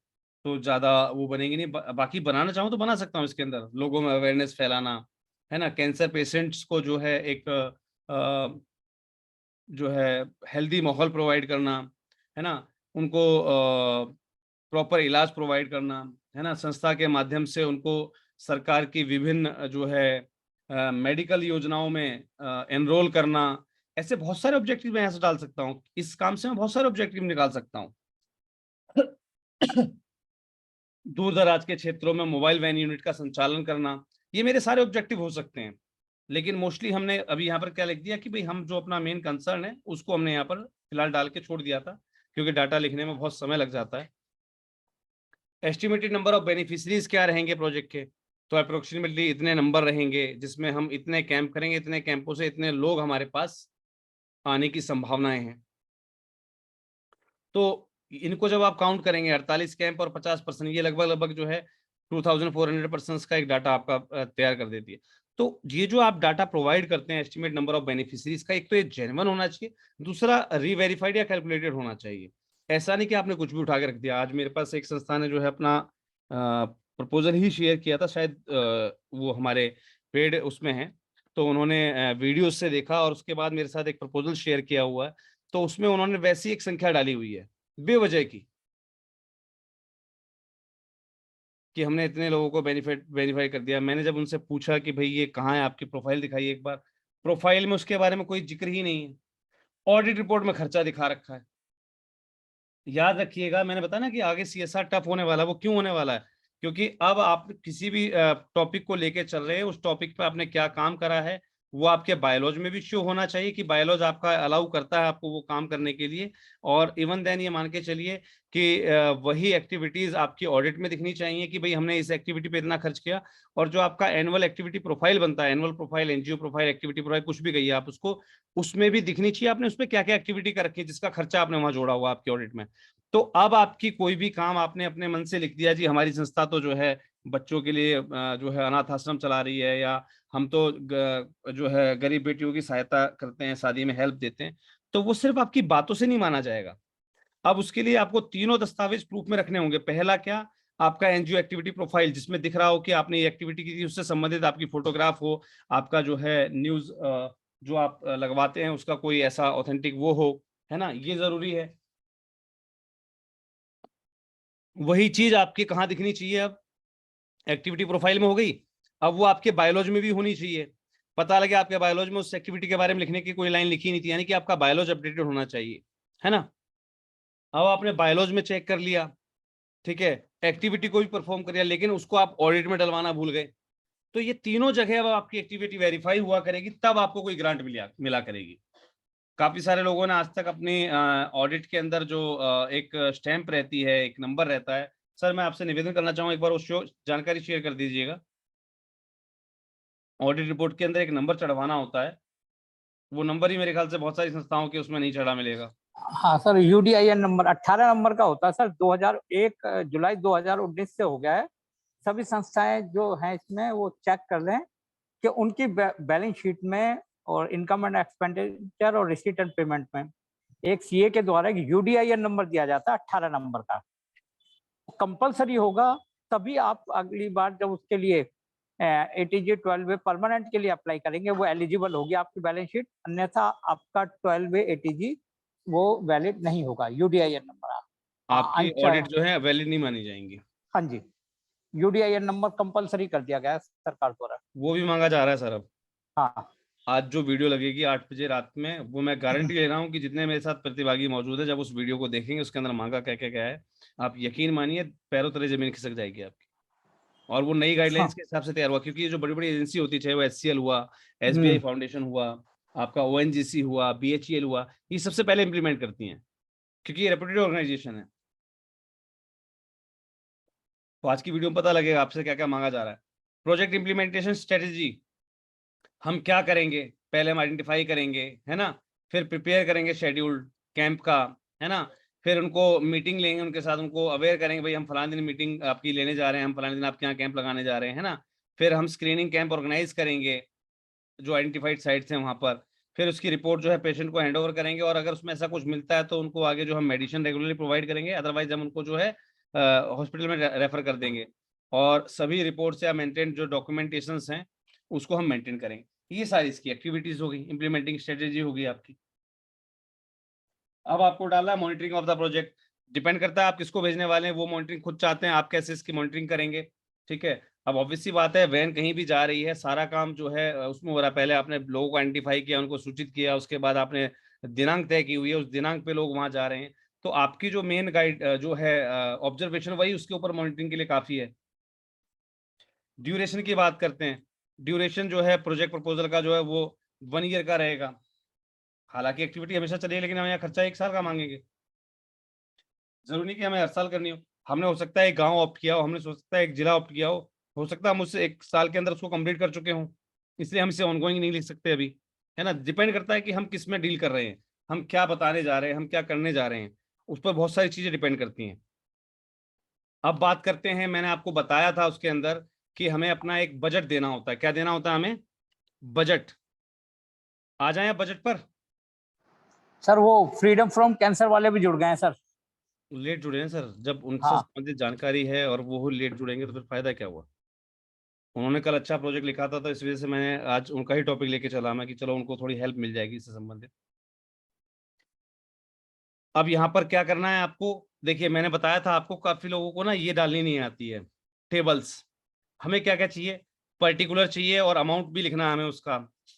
तो ज़्यादा वो बनेगी नहीं। बाकी बनाना चाहूँ तो बना सकता हूँ, इसके अंदर लोगों में अवेयरनेस फैलाना, है ना, कैंसर पेशेंट्स को जो है एक जो है हेल्दी माहौल प्रोवाइड करना, है ना, उनको प्रॉपर इलाज प्रोवाइड करना, है ना, संस्था के माध्यम से उनको सरकार की विभिन्न जो है मेडिकल योजनाओं में एनरोल करना। ऐसे बहुत सारे ऑब्जेक्टिव मैं यहाँ से डाल सकता हूँ, इस काम से मैं बहुत सारे ऑब्जेक्टिव निकाल सकता हूँ। दूर दराज के क्षेत्रों में मोबाइल वैन यूनिट का संचालन करना, ये मेरे सारे ऑब्जेक्टिव हो सकते हैं। लेकिन मोस्टली हमने अभी यहाँ पर क्या लिख दिया कि भाई हम जो अपना मेन कंसर्न है उसको हमने यहाँ पर फिलहाल डाल के छोड़ दिया था, क्योंकि डाटा लिखने में बहुत समय लग जाता है। एस्टिमेटेड नंबर ऑफ बेनिफिशरीज क्या रहेंगे प्रोजेक्ट के, तो अप्रोक्सीमेटली इतने नंबर रहेंगे जिसमें हम इतने कैंप करेंगे, इतने कैंपों से इतने लोग हमारे पास आने की संभावनाएं हैं। तो इनको जब आप काउंट करेंगे 48 कैंप और 50%, ये लगभग जो है 2400 पर्सन्स का एक डाटा आपका तैयार कर देती है। तो ये जो आप डाटा प्रोवाइड करते हैं एस्टिमेट नंबर ऑफ बेनिफिशरीज का, एक तो ये जेन्युइन होना चाहिए, दूसरा रीवेरिफाइड या कैलकुलेटेड होना चाहिए। ऐसा नहीं कि आपने कुछ भी उठा के रख दिया। आज मेरे पास एक संस्था ने जो है अपना प्रपोजल ही शेयर किया था, शायद वो हमारे पेड उसमें है, तो उन्होंने वीडियो से देखा और उसके बाद मेरे साथ एक प्रपोजल शेयर किया हुआ है। तो उसमें उन्होंने वैसी एक संख्या डाली हुई है बेवजह की, कि हमने इतने लोगों को वेरीफाई कर दिया। मैंने जब उनसे पूछा कि भाई ये कहाँ है, आपकी प्रोफाइल दिखाइए एक बार, प्रोफाइल में उसके बारे में कोई जिक्र ही नहीं है। ऑडिट रिपोर्ट में खर्चा दिखा रखा है। याद रखिएगा, मैंने बताया ना कि आगे CSR टफ होने वाला है। वो क्यों होने वाला है, क्योंकि अब आप किसी भी टॉपिक को लेके चल रहे हैं, उस टॉपिक पे आपने क्या काम करा है वो आपके बायोलॉज में भी शो होना चाहिए कि बायोलॉज आपका अलाउ करता है आपको वो काम करने के लिए। और इवन देन ये मान के चलिए कि वही एक्टिविटीज आपकी ऑडिट में दिखनी चाहिए कि भाई हमने इस एक्टिविटी पे इतना खर्च किया। और जो आपका एनुअल एक्टिविटी प्रोफाइल बनता है, annual profile, NGO profile, activity profile, कुछ भी कहिए आप उसको, उसमें भी दिखनी चाहिए आपने उस पर क्या क्या एक्टिविटी कर रखी है जिसका खर्चा आपने वहां जोड़ा हुआ आपके ऑडिट में। तो अब आपकी कोई भी काम आपने अपने मन से लिख दिया जी हमारी संस्था तो जो है बच्चों के लिए जो है अनाथ आश्रम चला रही है, या हम तो जो है गरीब बेटियों की सहायता करते हैं, शादी में हेल्प देते हैं, तो वो सिर्फ आपकी बातों से नहीं माना जाएगा। अब उसके लिए आपको तीनों दस्तावेज प्रूफ में रखने होंगे। पहला क्या, आपका एनजीओ एक्टिविटी प्रोफाइल जिसमें दिख रहा हो कि आपने ये एक्टिविटी की थी, उससे संबंधित आपकी फोटोग्राफ हो, आपका जो है न्यूज जो आप लगवाते हैं उसका कोई ऐसा ऑथेंटिक वो हो, है ना, ये जरूरी है। वही चीज आपकी कहाँ दिखनी चाहिए, अब एक्टिविटी प्रोफाइल में हो गई, अब वो आपके बायोलॉजी में भी होनी चाहिए। पता लगे आपके बायोलॉजी में उस एक्टिविटी के बारे में लिखने की कोई लाइन लिखी नहीं थी, यानी कि आपका बायोलॉजी अपडेटेड होना चाहिए, है ना। अब आपने बायोलॉजी में चेक कर लिया, ठीक है, एक्टिविटी को भी परफॉर्म कर लिया, लेकिन उसको आप ऑडिट में डलवाना भूल गए, तो ये तीनों जगह अब आपकी एक्टिविटी वेरीफाई हुआ करेगी, तब आपको कोई ग्रांट मिला करेगी। काफी सारे लोगों ने आज तक अपनी ऑडिट के अंदर जो एक स्टैंप रहती है, एक नंबर रहता है, सर मैं आपसे निवेदन करना चाहूंगा एक बार उस जानकारी शेयर कर दीजिएगा। ऑडिट रिपोर्ट के अंदर एक नंबर चढ़वाना होता है, वो नंबर ही मेरे ख्याल से बहुत सारी संस्थाओं के उसमें नहीं चढ़ा मिलेगा। हाँ सर, UDIN नंबर 18 नंबर का होता है सर, 2001 जुलाई 2019 से हो गया है। सभी संस्थाएं जो हैं इसमें वो चेक कर लें कि उनकी बैलेंस शीट में और इनकम एंड एक्सपेंडिचर और रिसीट एंड पेमेंट में एक CA के द्वारा एक UDIN नंबर दिया जाता है 18 नंबर का, कंपलसरी होगा, तभी आप अगली बार जब उसके लिए ATG 12A परमानेंट के लिए अप्लाई करेंगे वो एलिजिबल होगी आपकी बैलेंस शीट, अन्यथा आपका 12A ATG वो वैलिड नहीं होगा। UDIN नंबर आपकी ऑडिट जो है वैलिड नहीं मानी जाएंगी। हाँ जी, UDIN नंबर कंपलसरी कर दिया गया है सरकार द्वारा। वो भी मांगा जा रहा है सर अब। हाँ, आज जो वीडियो लगेगी 8 बजे रात में, वो मैं गारंटी ले रहा हूँ कि जितने मेरे साथ प्रतिभागी मौजूद है, जब उस वीडियो को देखेंगे उसके अंदर मांगा क्या क्या क्या है, आप यकीन मानिए पैरों तले जमीन खिसक जाएगी आपकी। और वो नई गाइडलाइंस के हिसाब से तैयार हुआ, क्योंकि ये जो बड़ी बड़ी एजेंसी होती है, चाहे वो HCL हुआ, SBI फाउंडेशन हुआ, आपका ONGC हुआ, BHEL हुआ, ये सबसे पहले इंप्लीमेंट करती हैं क्योंकि ये रेप्यूटेड ऑर्गेनाइजेशन है। तो आज की वीडियो में पता लगेगा आपसे क्या क्या मांगा जा रहा है। प्रोजेक्ट इंप्लीमेंटेशन स्ट्रेटेजी, हम क्या करेंगे, पहले हम आइडेंटिफाई करेंगे, है ना, फिर प्रिपेयर करेंगे शेड्यूल कैंप का, है ना, फिर उनको मीटिंग लेंगे, उनके साथ उनको अवेयर करेंगे भाई हम फलाने दिन मीटिंग आपकी लेने जा रहे हैं, हम फलाने दिन आपके यहाँ कैंप लगाने जा रहे हैं, है ना। फिर हम स्क्रीनिंग कैंप ऑर्गेनाइज करेंगे जो आइडेंटिफाइड साइट्स हैं वहाँ पर। फिर उसकी रिपोर्ट जो है पेशेंट को हैंड ओवर करेंगे, और अगर उसमें ऐसा कुछ मिलता है तो उनको आगे जो हम मेडिसिन रेगुलरली प्रोवाइड करेंगे, अदरवाइज हम उनको जो है हॉस्पिटल में रेफर कर देंगे। और सभी रिपोर्ट्स या मेंटेन जो डॉक्यूमेंटेशंस हैं उसको हम मेंटेन करेंगे। ये सारी इसकी एक्टिविटीज होगी, इंप्लीमेंटिंग स्ट्रेटेजी होगी आपकी। अब आपको डालना है monitoring of the project, depend करता है आप किसको भेजने वाले हैं, वो मॉनिटरिंग खुद चाहते हैं, आप कैसे इसकी मॉनिटरिंग करेंगे, ठीक है। अब ऑब्वियस सी बात है, वैन कहीं भी जा रही है, सारा काम जो है उसमें हो रहा है, पहले आपने लोगों को आइडेंटिफाई किया, उनको सूचित किया, उसके बाद आपने दिनांक तय की हुई है, उस दिनांक पे लोग वहां जा रहे हैं, तो आपकी जो मेन गाइड जो है ऑब्जर्वेशन, वही उसके ऊपर मॉनिटरिंग के लिए काफी है। ड्यूरेशन की बात करते हैं, ड्यूरेशन जो है प्रोजेक्ट प्रपोजल का जो है वो 1 ईयर का रहेगा। हालांकि एक्टिविटी हमेशा चलेगी, लेकिन हम यहाँ खर्चा 1 साल का मांगेंगे। जरूरी नहीं कि हमें हर साल करनी हो, हमने हो सकता है एक गांव ऑप्ट किया हो, हमने हो सकता है एक जिला ऑप्ट किया हो सकता है हम उससे 1 साल के अंदर उसको कंप्लीट कर चुके हों, इसलिए हम इसे ऑनगोइंग नहीं लिख सकते अभी, है ना। डिपेंड करता है कि हम किस में डील कर रहे हैं, हम क्या बताने जा रहे हैं, हम क्या करने जा रहे हैं, उस पर बहुत सारी चीजें डिपेंड करती हैं। अब बात करते हैं, मैंने आपको बताया था उसके अंदर कि हमें अपना एक बजट देना होता है। क्या देना होता है हमें? बजट। आ जाए बजट पर। सर वो फ्रीडम फ्रॉम कैंसर वाले भी जुड़ गए हैं सर। लेट जुड़े हैं सर, जब उनसे हाँ। संबंधित जानकारी है और वो लेट जुड़ेंगे तो फिर फायदा क्या हुआ। उन्होंने कल अच्छा प्रोजेक्ट लिखा था, तो इस वजह से मैंने आज उनका ही टॉपिक लेके चला मैं कि चलो उनको थोड़ी हेल्प मिल जाएगी इससे संबंधित। अब यहाँ पर क्या करना है आपको, देखिए मैंने बताया था आपको, काफी लोगों को ना ये डालनी नहीं आती है टेबल्स। हमें क्या क्या चाहिए, पर्टिकुलर चाहिए और अमाउंट भी लिखना है हमें उसका।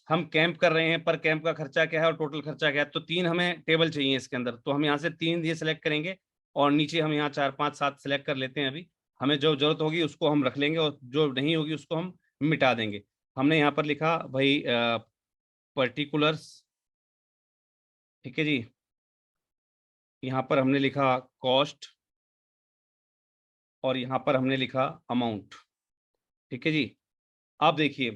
हम कैंप कर रहे हैं, पर कैंप का खर्चा क्या है और टोटल खर्चा क्या है, तो 3 हमें टेबल चाहिए इसके अंदर। तो हम यहाँ से 3 ये सिलेक्ट करेंगे, और नीचे हम यहाँ 4 5 7 सिलेक्ट कर लेते हैं। अभी हमें जो जरूरत होगी उसको हम रख लेंगे, और जो नहीं होगी उसको हम मिटा देंगे। हमने यहाँ पर लिखा भाई पर्टिकुलर्स, ठीक है जी। यहाँ पर हमने लिखा कॉस्ट और यहाँ पर हमने लिखा अमाउंट, ठीक है जी। आप देखिए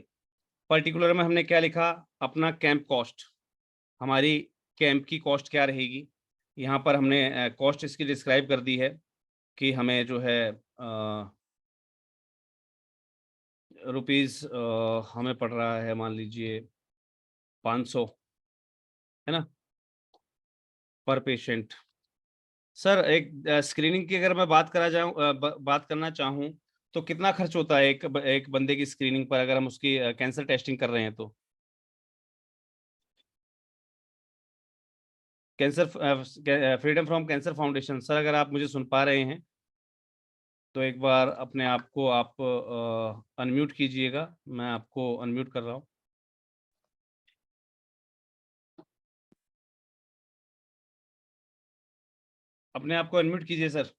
पर्टिकुलर में हमने क्या लिखा, अपना कैंप कॉस्ट, हमारी कैंप की कॉस्ट क्या रहेगी। यहाँ पर हमने कॉस्ट इसकी डिस्क्राइब कर दी है कि हमें जो है रुपीज़ हमें पड़ रहा है, मान लीजिए 500, है ना, पर पेशेंट। सर एक स्क्रीनिंग की अगर मैं बात करना चाहूँ तो कितना खर्च होता है एक बंदे की स्क्रीनिंग पर, अगर हम उसकी कैंसर टेस्टिंग कर रहे हैं तो? Cancer freedom from cancer foundation, sir अगर आप मुझे सुन पा रहे हैं तो एक बार अपने आप को आप अनम्यूट कीजिएगा, मैं आपको अनम्यूट कर रहा हूँ। अपने आप को अनम्यूट कीजिए सर।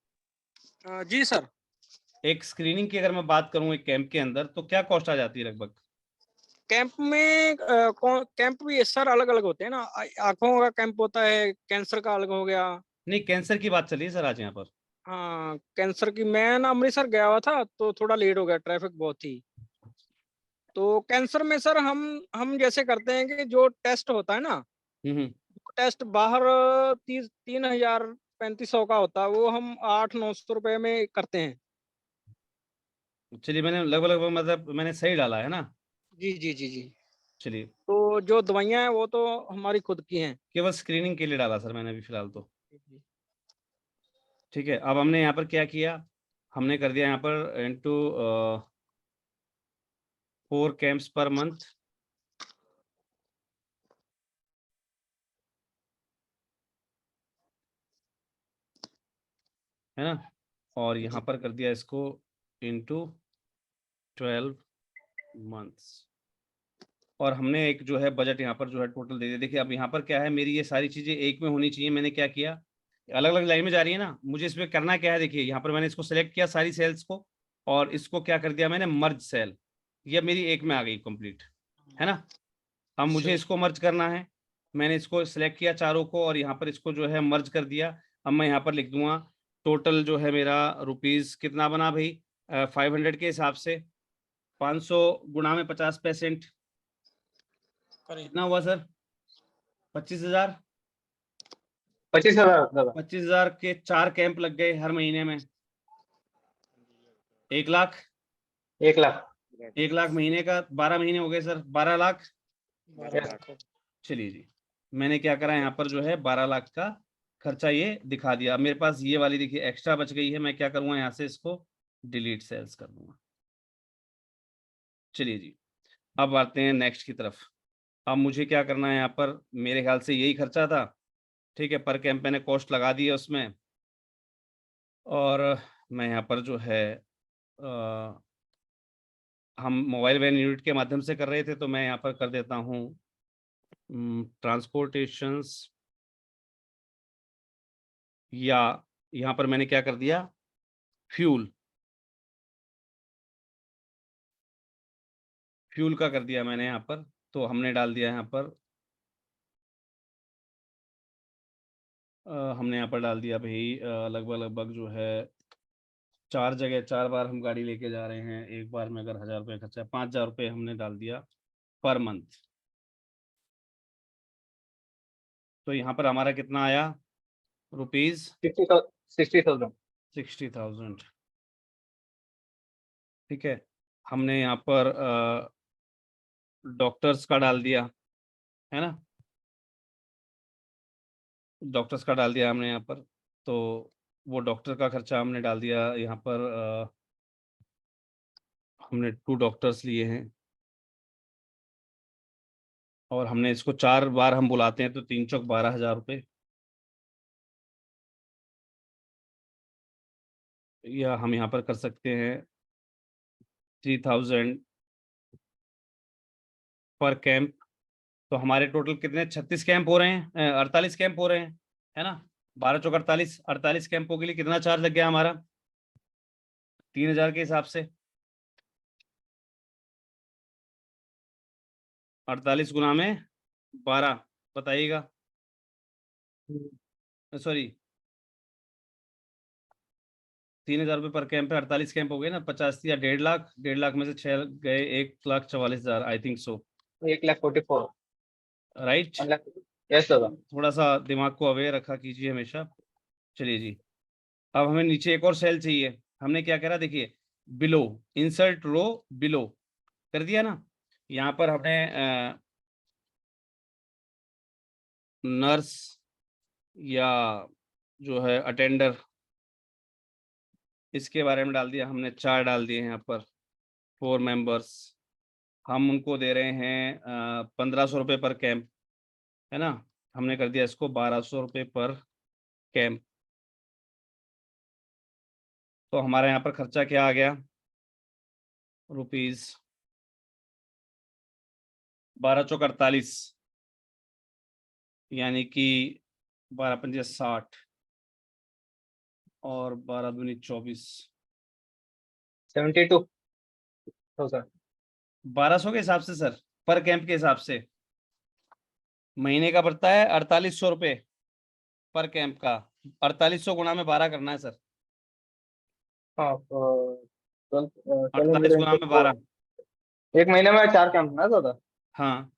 जी सर। एक स्क्रीनिंग की अगर मैं बात करूं एक कैंप के अंदर तो क्या कॉस्ट आ जाती है लगभग? कैंप में कैंप भी सर अलग अलग होते हैं ना, आंखों का कैंप होता है, कैंसर का अलग हो गया। नहीं, कैंसर की बात चलिए सर आज यहाँ पर। हाँ कैंसर की, मैं ना अमृतसर गया हुआ था तो थोड़ा लेट हो गया, ट्रैफिक बहुत थी। तो कैंसर में सर हम जैसे करते हैं कि जो टेस्ट होता है ना, टेस्ट बाहर 3,000 3,500 का होता है, वो हम 800-900 रुपए में करते हैं। चलिए, मैंने लगभग मतलब मैंने सही डाला है ना? जी जी जी जी। चलिए, तो जो दवाइयाँ हैं वो तो हमारी खुद की हैं। केवल स्क्रीनिंग के लिए डाला सर मैंने अभी फिलहाल तो। ठीक है, अब हमने यहाँ पर क्या किया, हमने कर दिया यहाँ पर इनटू 4 कैंप्स पर मंथ, है ना, और यहाँ पर कर दिया इसको इनटू 12 मंथ्स, और हमने एक जो है बजट यहाँ पर जो है टोटल दे दिया। देखिए अब यहाँ पर क्या है, मेरी ये सारी चीज़ें एक में होनी चाहिए, मैंने क्या किया, अलग अलग लाइन में जा रही है ना, मुझे इसमें करना क्या है, देखिए यहाँ पर मैंने इसको सेलेक्ट किया सारी सेल्स को, और इसको क्या कर दिया मैंने, मर्ज सेल, ये मेरी एक में आ गई कंप्लीट, है ना। अब मुझे इसको मर्ज करना है, मैंने इसको सिलेक्ट किया चारों को और यहाँ पर इसको जो है मर्ज कर दिया। अब मैं यहाँ पर लिख दूंगा टोटल जो है मेरा रुपीज़ कितना बना भाई, 500 के हिसाब से 500 गुणा में 50%, कितना हुआ सर? 25,000। 25,000 25,000 के 4 कैंप लग गए हर महीने में, 1 लाख। 1,00,000 1 लाख महीने का 12 महीने हो गए सर, 12 लाख। 12 लाख। चलिए जी, मैंने क्या करा यहाँ पर जो है 12 लाख का खर्चा ये दिखा दिया। अब मेरे पास ये वाली देखिए एक्स्ट्रा बच गई है, मैं क्या करूँगा यहाँ से इसको डिलीट सेल्स कर दूंगा। चलिए जी, अब आते हैं नेक्स्ट की तरफ। अब मुझे क्या करना है, यहाँ पर मेरे ख्याल से यही खर्चा था, ठीक है, पर कैंप मैंने कॉस्ट लगा दी है उसमें, और मैं यहाँ पर जो है हम मोबाइल वैन यूनिट के माध्यम से कर रहे थे, तो मैं यहाँ पर कर देता हूँ ट्रांसपोर्टेशंस, या यहाँ पर मैंने क्या कर दिया, फ्यूल का कर दिया मैंने यहाँ पर। तो हमने डाल दिया यहाँ पर हमने यहाँ पर डाल दिया भाई लगभग जो है 4 बार हम गाड़ी लेके जा रहे हैं, एक बार में अगर 1,000 रुपये खर्चा, 5,000 रुपये हमने डाल दिया पर मंथ। तो यहाँ पर हमारा कितना आया, रुपीज़ 60,000। 60,000, ठीक है। हमने यहाँ पर डॉक्टर्स का डाल दिया, है ना, डॉक्टर्स का डाल दिया हमने यहाँ पर, तो वो डॉक्टर का खर्चा हमने डाल दिया यहाँ पर हमने 2 डॉक्टर्स लिए हैं, और हमने इसको 4 बार हम बुलाते हैं, तो 3 चौक 12,000 रुपये, या हम यहाँ पर कर सकते हैं 3,000 पर कैंप। तो हमारे टोटल कितने 36 कैंप हो रहे हैं, 48 कैंप हो रहे हैं, है ना, 12 चौक 48, 48 कैंपों के लिए कितना चार्ज लग गया हमारा, 3,000 के हिसाब से, 48 गुना में 12 बताइएगा, सॉरी 3,000 रुपये पर कैंप है, 48 कैंप हो गए ना, 50 या 1.5 लाख, 1.5 में से 6 गए 1,44,000 I think so, 1,44,000 right. Yes दादा। थोड़ा सा दिमाग को अवेयर रखा कीजिए हमेशा। चलिए जी, अब हमें नीचे एक और सेल चाहिए। हमने क्या करा, देखिए बिलो, इंसर्ट रो बिलो कर दिया ना। यहाँ पर हमने नर्स या जो है अटेंडर, इसके बारे में डाल दिया हमने, 4 डाल दिए हैं यहाँ पर, 4 मेंबर्स। हम उनको दे रहे हैं 1,500 रुपये पर कैंप, है ना। हमने कर दिया इसको 1,200 रुपये पर कैंप। तो हमारे यहाँ पर खर्चा क्या आ गया, रुपीज 12 चौक 48, यानी कि 12 पंजे 60 और 12 दूनी 24, 72,000। 1200 के हिसाब से सर, पर कैंप के हिसाब से महीने का पड़ता है 4,800 रुपये पर कैंप का। 4,800 गुणा में 12 करना है सर। हाँ 48 गुणा में 12, एक महीने में 4 कैंप ना दादा। हाँ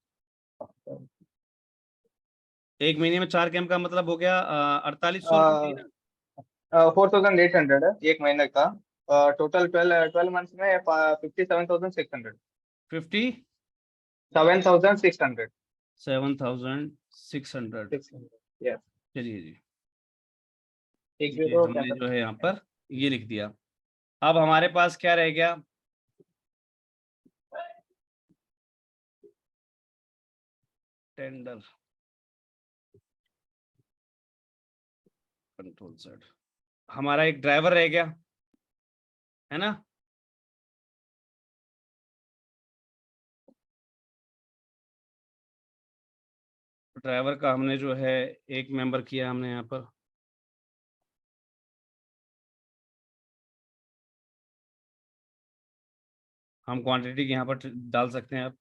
एक महीने में 4 कैंप का मतलब हो गया 4,800 रुपये ना। 4,800 है एक महीने का। टोटल 12 मंथ्स में 57,600। 57,600 यस। चलिए जी, एक ये हमने जो है यहाँ पर ये लिख दिया। अब हमारे पास क्या रह गया, टेंडर, कंट्रोल सेट, हमारा एक ड्राइवर रह गया, है ना। ड्राइवर का हमने जो है एक मेंबर किया हमने यहाँ पर, हम क्वांटिटी यहाँ पर डाल सकते हैं। अब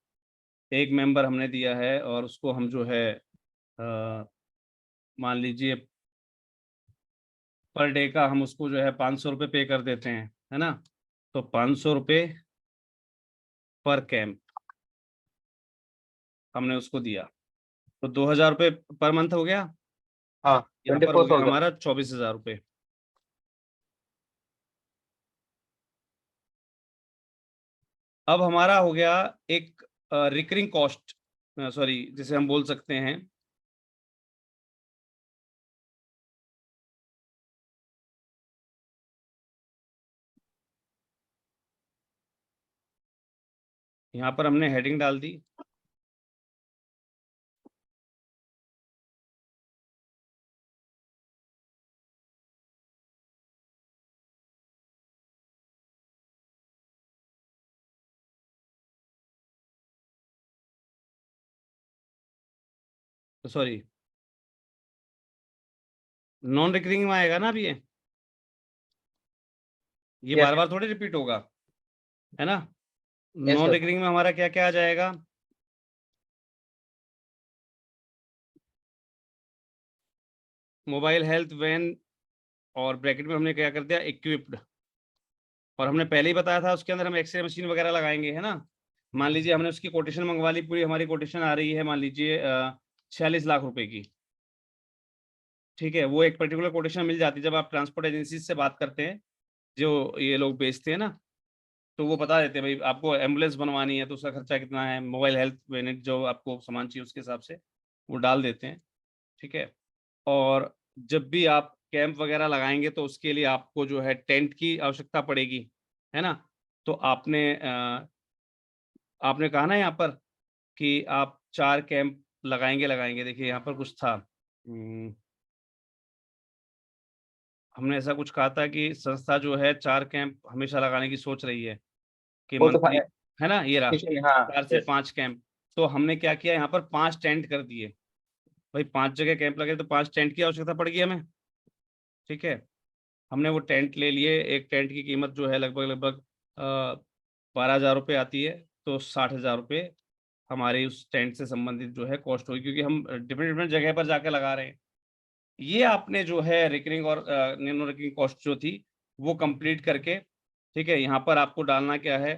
एक मेंबर हमने दिया है और उसको हम जो है मान लीजिए पर डे का हम उसको जो है 500 रुपये पे कर देते हैं, है ना। तो 500 रुपये पर कैंप हमने उसको दिया, तो 2,000 रुपये पर मंथ हो गया। हाँ यहाँ पर हो गया 24,000। हमारा 24,000 रुपये। अब हमारा हो गया एक रिकरिंग कॉस्ट, सॉरी जिसे हम बोल सकते हैं यहाँ पर हमने हेडिंग डाल दी, तो सॉरी नॉन रिकरिंग में आएगा ना। अब ये Yes, बार बार थोड़ी रिपीट होगा, है ना। Yes, non sir. रिकरिंग में हमारा क्या क्या आ जाएगा, मोबाइल हेल्थ वैन, और ब्रैकेट में हमने क्या कर दिया, इक्विप्ड। और हमने पहले ही बताया था उसके अंदर हम एक्सरे मशीन वगैरह लगाएंगे, है ना। मान लीजिए हमने उसकी कोटेशन मंगवा ली, पूरी हमारी कोटेशन आ रही है मान लीजिए 46 लाख रुपए की, ठीक है। वो एक पर्टिकुलर कोटेशन मिल जाती है जब आप ट्रांसपोर्ट एजेंसी से बात करते हैं, जो ये लोग बेचते हैं ना, तो वो बता देते हैं भाई आपको एम्बुलेंस बनवानी है तो उसका खर्चा कितना है, मोबाइल हेल्थ यूनिट जो आपको सामान चाहिए उसके हिसाब से वो डाल देते हैं, ठीक है। और जब भी आप कैंप वगैरह लगाएंगे तो उसके लिए आपको जो है टेंट की आवश्यकता पड़ेगी, है ना। तो आपने कहा ना यहाँ पर कि आप 4 कैंप लगाएंगे। देखिए यहाँ पर कुछ था, हमने ऐसा कुछ कहा था कि संस्था जो है 4 कैंप हमेशा लगाने की सोच रही है कि वो तो मंथली, है ना, ये रहा हाँ 4 से 5 कैंप। तो हमने क्या किया, यहाँ पर 5 टेंट कर दिए। भाई 5 जगह कैंप लगे तो 5 टेंट की आवश्यकता पड़ेगी हमें, ठीक है। हमने वो टेंट ले लिए, एक टेंट की कीमत जो है लगभग 12,000 रुपये आती है, तो 60,000 रुपये हमारे उस टेंट से संबंधित जो है कॉस्ट होगी, क्योंकि हम डिफरेंट डिफरेंट जगह पर जाके लगा रहे हैं। ये आपने जो है रिकरिंग और नॉन रिकरिंग कॉस्ट जो थी वो कंप्लीट करके, ठीक है, यहाँ पर आपको डालना क्या है,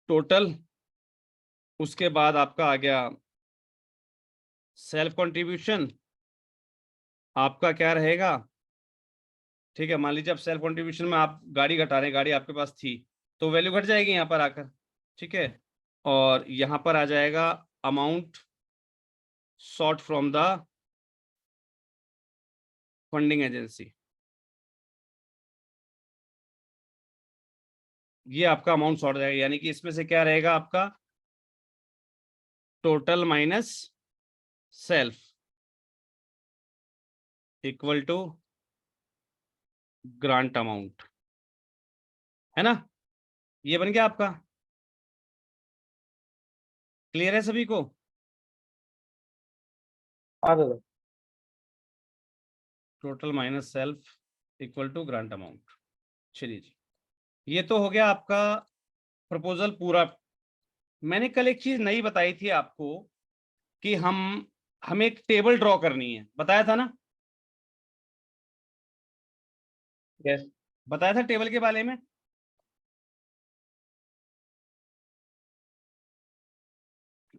टोटल। उसके बाद आपका आ गया सेल्फ कंट्रीब्यूशन, आपका क्या रहेगा, ठीक है। मान लीजिए आप सेल्फ कंट्रीब्यूशन में आप गाड़ी घटा रहे हैं, गाड़ी आपके पास थी तो वैल्यू घट जाएगी यहाँ पर आकर, ठीक है। और यहाँ पर आ जाएगा amount sort from the funding agency, ये आपका अमाउंट सॉर्ट जाएगा। यानी कि इसमें से क्या रहेगा आपका, total minus self equal to grant amount, है ना। ये बन गया आपका। क्लियर है सभी को? हाँ दादा। Total minus self equal to grant amount. चलिए जी, ये तो हो गया आपका प्रपोजल पूरा। मैंने कल एक चीज नई बताई थी आपको कि हमें एक टेबल ड्रॉ करनी है, बताया था ना? यस। बताया था टेबल के बारे में।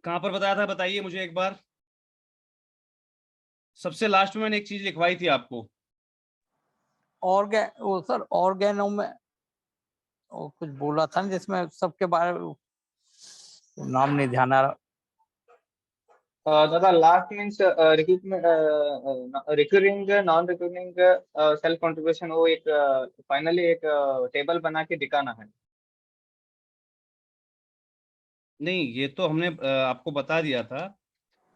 कहां पर बताया था, बताइए मुझे एक बार। सबसे लास्ट में मैंने एक चीज लिखवाई थी आपको। वो सर ऑर्गेनो में वो कुछ बोला था ना जिसमें सबके बारे में नाम नहीं ध्यान आ रहा। दादा last means recurring non recurring self contribution, वो एक फाइनली एक टेबल बना के दिखाना है। नहीं, ये तो हमने आपको बता दिया था।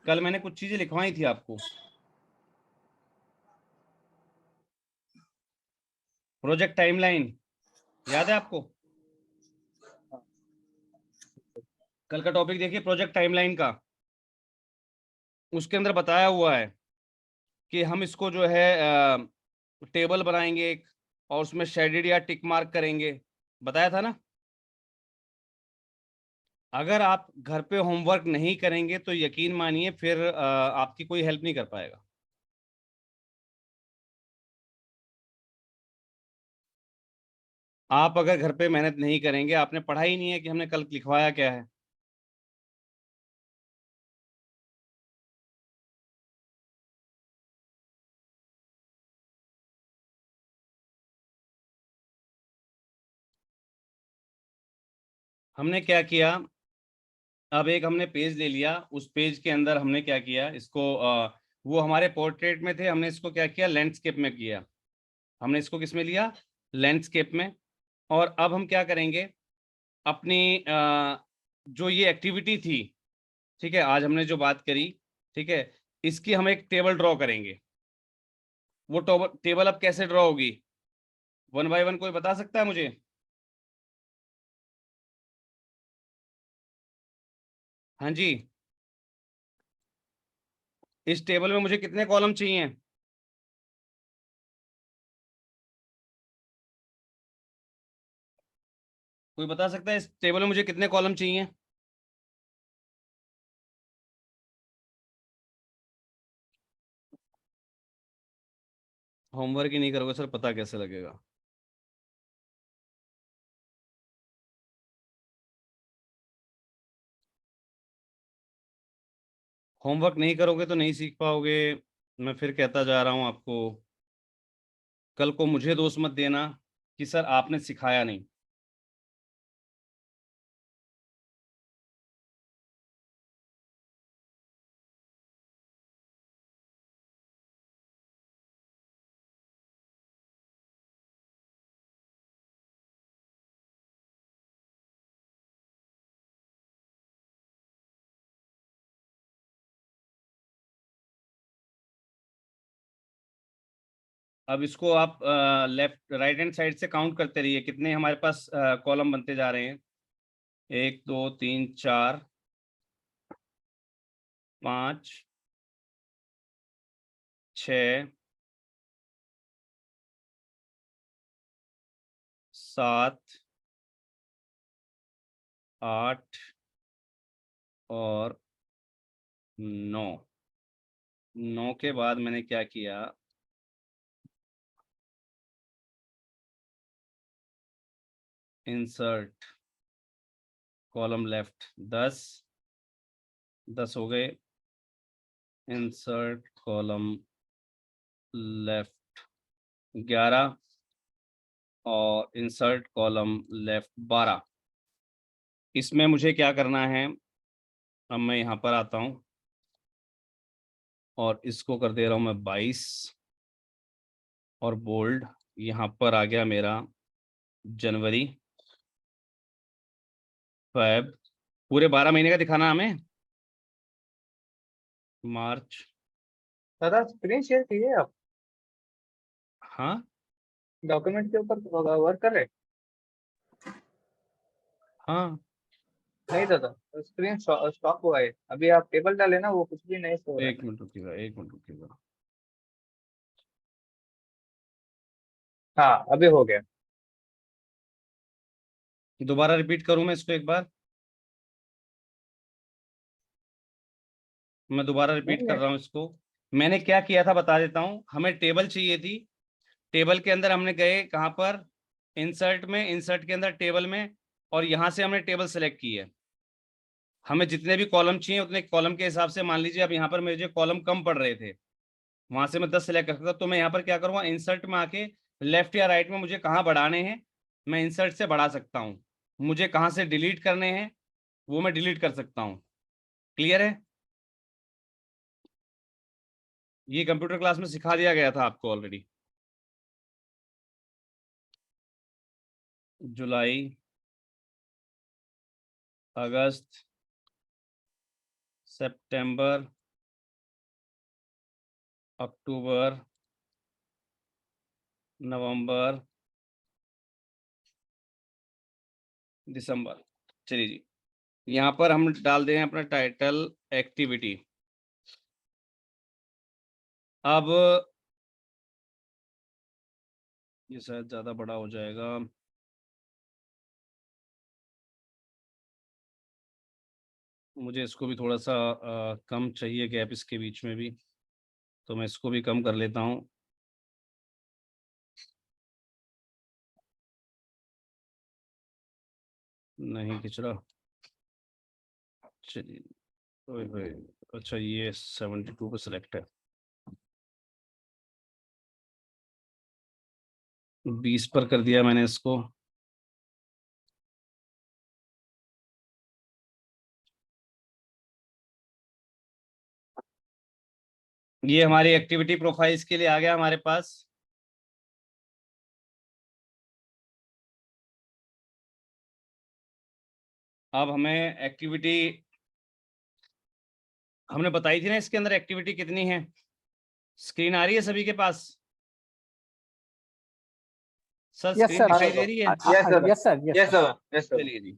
कल मैंने कुछ चीजें लिखवाई थी आपको। प्रोजेक्ट टाइमलाइन याद है आपको? कल का टॉपिक देखिए प्रोजेक्ट टाइमलाइन का। उसके अंदर बताया हुआ है कि हम इसको जो है टेबल बनाएंगे एक, और उसमें शेडेड या टिक मार्क करेंगे, बताया था ना। अगर आप घर पे होमवर्क नहीं करेंगे तो यकीन मानिए फिर आपकी कोई हेल्प नहीं कर पाएगा। आप अगर घर पे मेहनत नहीं करेंगे, आपने पढ़ा ही नहीं है कि हमने कल लिखवाया क्या है। हमने क्या किया, अब एक हमने पेज ले लिया, उस पेज के अंदर हमने क्या किया, इसको वो हमारे पोर्ट्रेट में थे, हमने इसको क्या किया, लैंडस्केप में किया। हमने इसको किस में लिया, लैंडस्केप में। और अब हम क्या करेंगे, अपनी जो ये एक्टिविटी थी, ठीक है, आज हमने जो बात करी, ठीक है, इसकी हम एक टेबल ड्रॉ करेंगे। वो टेबल अब कैसे ड्रॉ होगी, वन बाय वन कोई बता सकता है मुझे? हाँ जी, इस टेबल में मुझे कितने कॉलम चाहिए? कोई बता सकता है इस टेबल में मुझे कितने कॉलम चाहिए? होमवर्क ही नहीं करोगे सर, पता कैसे लगेगा? होमवर्क नहीं करोगे तो नहीं सीख पाओगे। मैं फिर कहता जा रहा हूं आपको, कल को मुझे दोष मत देना कि सर आपने सिखाया नहीं। अब इसको आप लेफ्ट राइट हैंड साइड से काउंट करते रहिए, कितने हमारे पास कॉलम बनते जा रहे हैं। 1 2 3 4 5 6 7 8 और 9। 9 के बाद मैंने क्या किया, इंसर्ट कॉलम लेफ्ट 10 हो गए, इंसर्ट कॉलम लेफ्ट 11 और इंसर्ट कॉलम लेफ्ट 12। इसमें मुझे क्या करना है, अब मैं यहाँ पर आता हूँ और इसको कर दे रहा हूँ मैं 22 और बोल्ड। यहाँ पर आ गया मेरा जनवरी, फेब, पूरे 12 महीने का दिखाना हमें, मार्च। दादा स्क्रीन शेयर कीजिए आप, हाँ डॉक्यूमेंट के ऊपर वर्क कर रहे? हाँ नहीं दादा, स्क्रीन स्टॉप हुआ है अभी, आप टेबल डाले ना, वो कुछ भी नहीं सो रहा है। 1 मिनट रुकिएगा, 1 मिनट रुकिएगा। हाँ अभी हो गया। दोबारा रिपीट करूँ मैं इसको एक बार, मैं दोबारा नहीं रिपीट कर नहीं, रहा हूँ इसको। मैंने क्या किया था बता देता हूँ। हमें टेबल चाहिए थी, टेबल के अंदर हमने गए कहाँ पर, इंसर्ट में, इंसर्ट के अंदर टेबल में, और यहाँ से हमने टेबल सेलेक्ट की है। हमें जितने भी कॉलम चाहिए उतने कॉलम के हिसाब से, मान लीजिए अब यहाँ पर मुझे कॉलम कम पड़ रहे थे, वहां से मैं 10 सेलेक्ट कर सकता, तो मैं यहाँ पर क्या करूँगा, इंसर्ट में आके लेफ्ट या राइट में मुझे कहाँ बढ़ाने हैं, मैं इंसर्ट से बढ़ा सकता हूँ। मुझे कहाँ से डिलीट करने हैं वो मैं डिलीट कर सकता हूँ। क्लियर है? ये कंप्यूटर क्लास में सिखा दिया गया था आपको ऑलरेडी। जुलाई, अगस्त, सितंबर, अक्टूबर, नवंबर, दिसंबर। चलिए जी, यहाँ पर हम डाल दें अपना टाइटल एक्टिविटी। अब ये शायद ज़्यादा बड़ा हो जाएगा, मुझे इसको भी थोड़ा सा कम चाहिए गैप इसके बीच में भी, तो मैं इसको भी कम कर लेता हूँ। नहीं खिंच रहा, चलिए। ओए होए, अच्छा ये 72 पे सिलेक्ट है, 20 पर कर दिया मैंने इसको। ये हमारी एक्टिविटी प्रोफाइल्स के लिए आ गया हमारे पास। अब हमें एक्टिविटी, हमने बताई थी ना इसके अंदर एक्टिविटी कितनी है। स्क्रीन आ रही है सभी के पास? सर यस स्क्रीन सर, दिखाई दे रही है? यस दादा, यस सर, यस दादा, यस दादा। चलिए जी,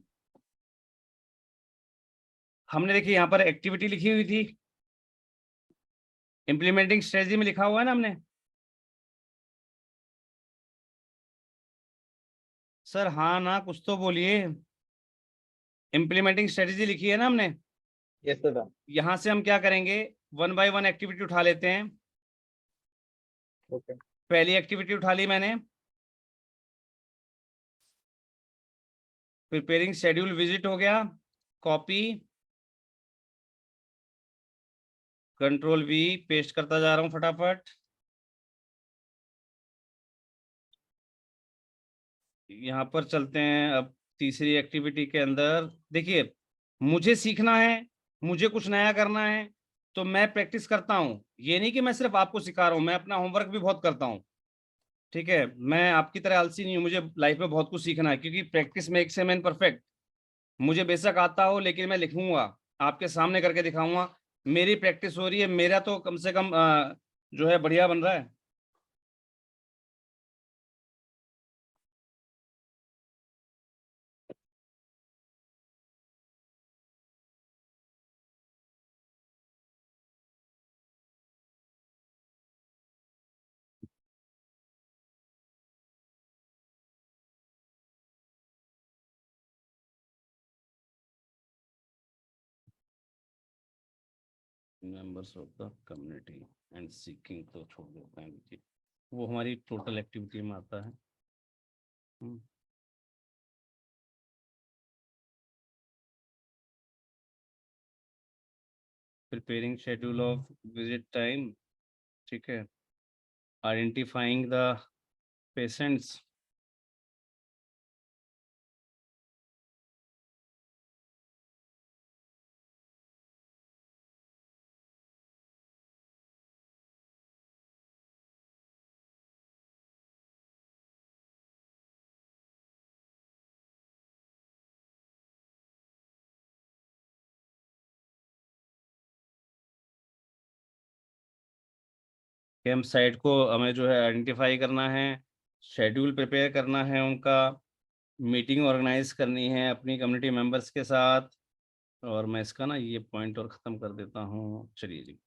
हमने देखिए यहाँ पर एक्टिविटी लिखी हुई थी, इम्प्लीमेंटिंग स्ट्रेटजी में लिखा हुआ है ना हमने। सर हाँ ना, कुछ तो बोलिए। इम्प्लीमेंटिंग स्ट्रेटजी लिखी है ना हमने। यस दादा। यहां से हम क्या करेंगे, 1 बाय 1 एक्टिविटी उठा लेते हैं। ओके। पहली एक्टिविटी उठा ली मैंने, प्रिपेयरिंग शेड्यूल विजिट हो गया, कॉपी, कंट्रोल वी, पेस्ट करता जा रहा हूं फटाफट। यहाँ पर चलते हैं अब तीसरी एक्टिविटी के अंदर। देखिए मुझे सीखना है, मुझे कुछ नया करना है, तो मैं प्रैक्टिस करता हूँ। ये नहीं कि मैं सिर्फ आपको सिखा रहा हूँ, मैं अपना होमवर्क भी बहुत करता हूँ। ठीक है, मैं आपकी तरह आलसी नहीं हूँ, मुझे लाइफ में बहुत कुछ सीखना है, क्योंकि practice makes a man perfect. मुझे बेशक आता हो लेकिन मैं लिखूंगा, आपके सामने करके दिखाऊंगा। मेरी प्रैक्टिस हो रही है, मेरा तो कम से कम जो है बढ़िया बन रहा है। Members of the community and seeking तो छोड़ देते हैं, वो हमारी टोटल एक्टिविटी में आता है। Preparing schedule of visit time, ठीक है। Identifying the patients, camp site को हमें जो है आइडेंटिफाई करना है, शेड्यूल प्रिपेयर करना है उनका, मीटिंग ऑर्गेनाइज करनी है अपनी कम्युनिटी मेंबर्स के साथ। और मैं इसका ना ये पॉइंट और ख़त्म कर देता हूँ। चलिए जी,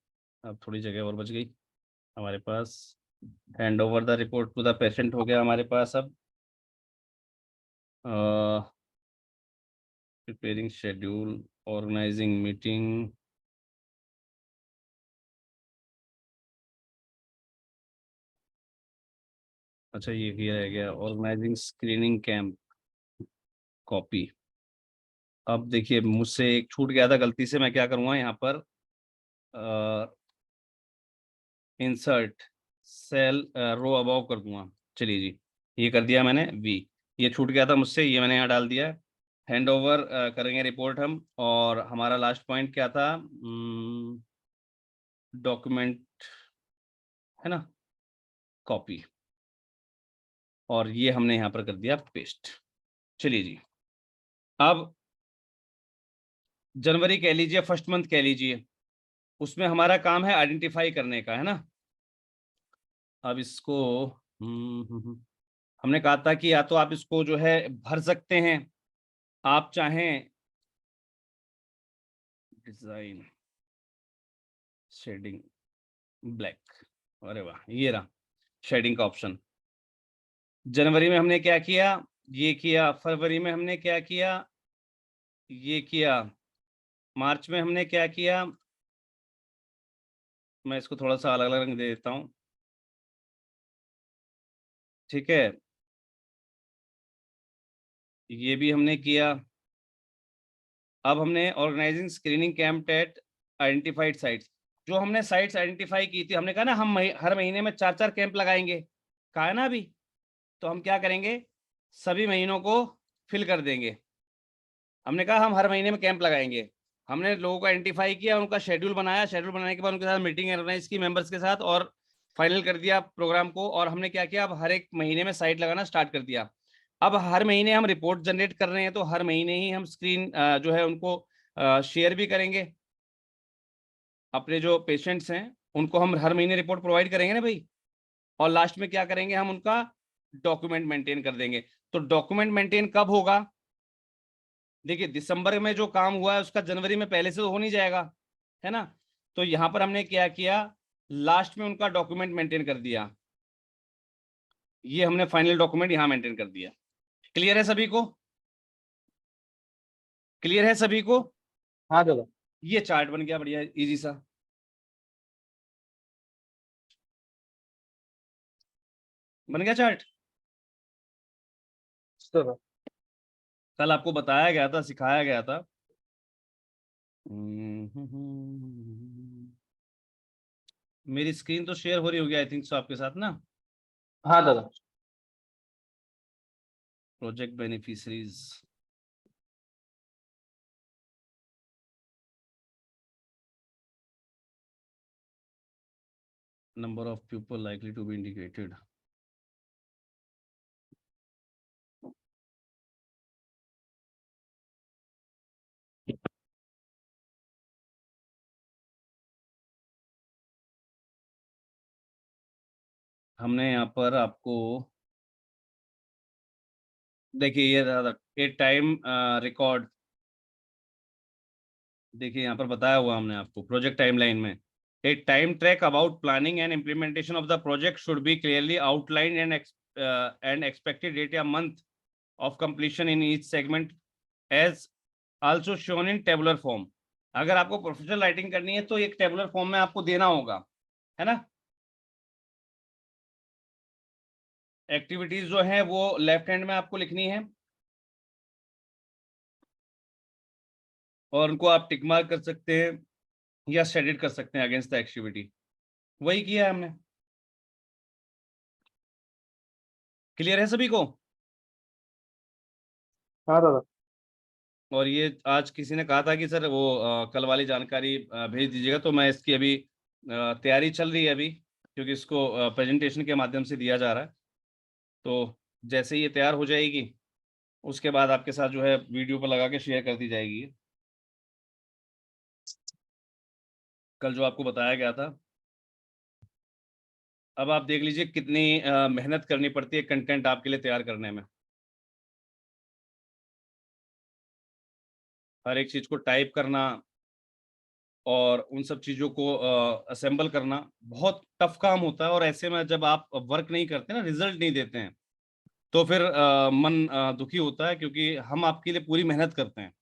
अब थोड़ी जगह और बच गई हमारे पास। Hand over the report to the patient हो गया हमारे पास। अब प्रिपेयरिंग शेड्यूल, ऑर्गेनाइजिंग मीटिंग, अच्छा ये किया रह गया, ऑर्गेनाइजिंग स्क्रीनिंग कैंप कॉपी। अब देखिए मुझसे एक छूट गया था गलती से, मैं क्या करूँगा यहाँ पर इंसर्ट सेल रो अबव कर दूंगा। चलिए जी, ये कर दिया मैंने वी, ये छूट गया था मुझसे, ये मैंने यहाँ डाल दिया है। हैंड ओवर करेंगे रिपोर्ट हम, और हमारा लास्ट पॉइंट क्या था, डॉक्यूमेंट है ना, कॉपी, और ये हमने यहाँ पर कर दिया पेस्ट। चलिए जी, अब जनवरी कह लीजिए, फर्स्ट मंथ कह लीजिए, उसमें हमारा काम है आइडेंटिफाई करने का, है ना। अब इसको हमने कहा था कि या तो आप इसको जो है भर सकते हैं, आप चाहें डिजाइन शेडिंग ब्लैक, अरे वाह ये रहा शेडिंग का ऑप्शन। जनवरी में हमने क्या किया, ये किया। फरवरी में हमने क्या किया, ये किया। मार्च में हमने क्या किया, मैं इसको थोड़ा सा अलग अलग रंग दे देता हूँ, ठीक है। ये भी हमने किया। अब हमने organising screening camp at identified sites, जो हमने साइट्स आइडेंटिफाई की थी, हमने कहा ना हम हर महीने में 4-4 कैंप लगाएंगे, कहा है ना अभी। तो हम क्या करेंगे, सभी महीनों को फिल कर देंगे। हमने कहा हम हर महीने में कैंप लगाएंगे, हमने लोगों को आइडेंटिफाई किया, उनका शेड्यूल बनाया, शेड्यूल बनाने के बाद उनके साथ मीटिंग ऑर्गेनाइज की मेंबर्स के साथ, और फाइनल कर दिया प्रोग्राम को। और हमने क्या किया, अब हर एक महीने में साइट लगाना स्टार्ट कर दिया। अब हर महीने हम रिपोर्ट जनरेट कर रहे हैं, तो हर महीने ही हम स्क्रीन जो है उनको शेयर भी करेंगे। अपने जो पेशेंट्स हैं उनको हम हर महीने रिपोर्ट प्रोवाइड करेंगे ना भाई। और लास्ट में क्या करेंगे, हम उनका डॉक्यूमेंट मेंटेन कर देंगे। तो डॉक्यूमेंट मेंटेन कब होगा, देखिए दिसंबर में जो काम हुआ है उसका जनवरी में पहले से तो हो नहीं जाएगा, है ना। तो यहां पर हमने क्या किया, लास्ट में उनका डॉक्यूमेंट मेंटेन कर दिया। ये हमने फाइनल डॉक्यूमेंट यहां मेंटेन कर दिया। क्लियर है सभी को, क्लियर है सभी को। हाँ दादा। ये चार्ट बन गया बढ़िया इजी सा, बन गया चार्ट। दादा कल आपको बताया गया था, सिखाया गया था। मेरी स्क्रीन तो शेयर हो रही होगी आई थिंक सो आपके साथ ना। हाँ दादा। Project beneficiaries, number of people likely to be indicated. हमने यहाँ पर आपको देखिए ये टाइम रिकॉर्ड, देखिए यहाँ पर बताया हुआ हमने आपको प्रोजेक्ट टाइमलाइन में, a time track about planning and implementation of the project should be clearly outlined and expected date a month of completion in each segment as also shown in tabular form. अगर आपको professional writing करनी है तो एक tabular form में आपको देना होगा, है ना। एक्टिविटीज जो है वो लेफ्ट हैंड में आपको लिखनी है और उनको आप टिक मार्क कर सकते हैं या शेडेड कर सकते हैं अगेंस्ट द एक्टिविटी। वही किया है हमने। क्लियर है सभी को? हाँ दादा। और ये आज किसी ने कहा था कि सर वो कल वाली जानकारी भेज दीजिएगा, तो मैं इसकी अभी तैयारी चल रही है अभी, क्योंकि इसको प्रेजेंटेशन के माध्यम से दिया जा रहा है। तो जैसे ही ये तैयार हो जाएगी उसके बाद आपके साथ जो है वीडियो पर लगा के शेयर कर दी जाएगी। कल जो आपको बताया गया था, अब आप देख लीजिए कितनी मेहनत करनी पड़ती है कंटेंट आपके लिए तैयार करने में। हर एक चीज को टाइप करना और उन सब चीज़ों को असेंबल करना बहुत टफ काम होता है। और ऐसे में जब आप वर्क नहीं करते ना, रिजल्ट नहीं देते हैं, तो फिर मन दुखी होता है, क्योंकि हम आपके लिए पूरी मेहनत करते हैं।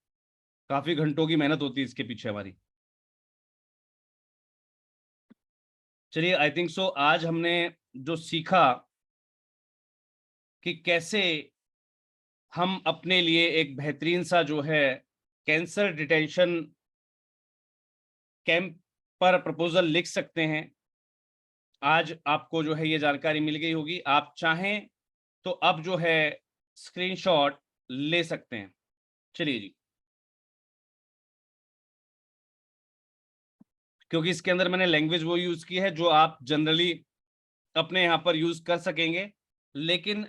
काफ़ी घंटों की मेहनत होती है इसके पीछे हमारी। चलिए, आई थिंक सो आज हमने जो सीखा कि कैसे हम अपने लिए एक बेहतरीन सा जो है कैंसर डिटेंशन कैंप पर प्रपोजल लिख सकते हैं, आज आपको जो है ये जानकारी मिल गई होगी। आप चाहें तो अब जो है स्क्रीनशॉट ले सकते हैं। चलिए जी, क्योंकि इसके अंदर मैंने लैंग्वेज वो यूज की है जो आप जनरली अपने यहाँ पर यूज कर सकेंगे, लेकिन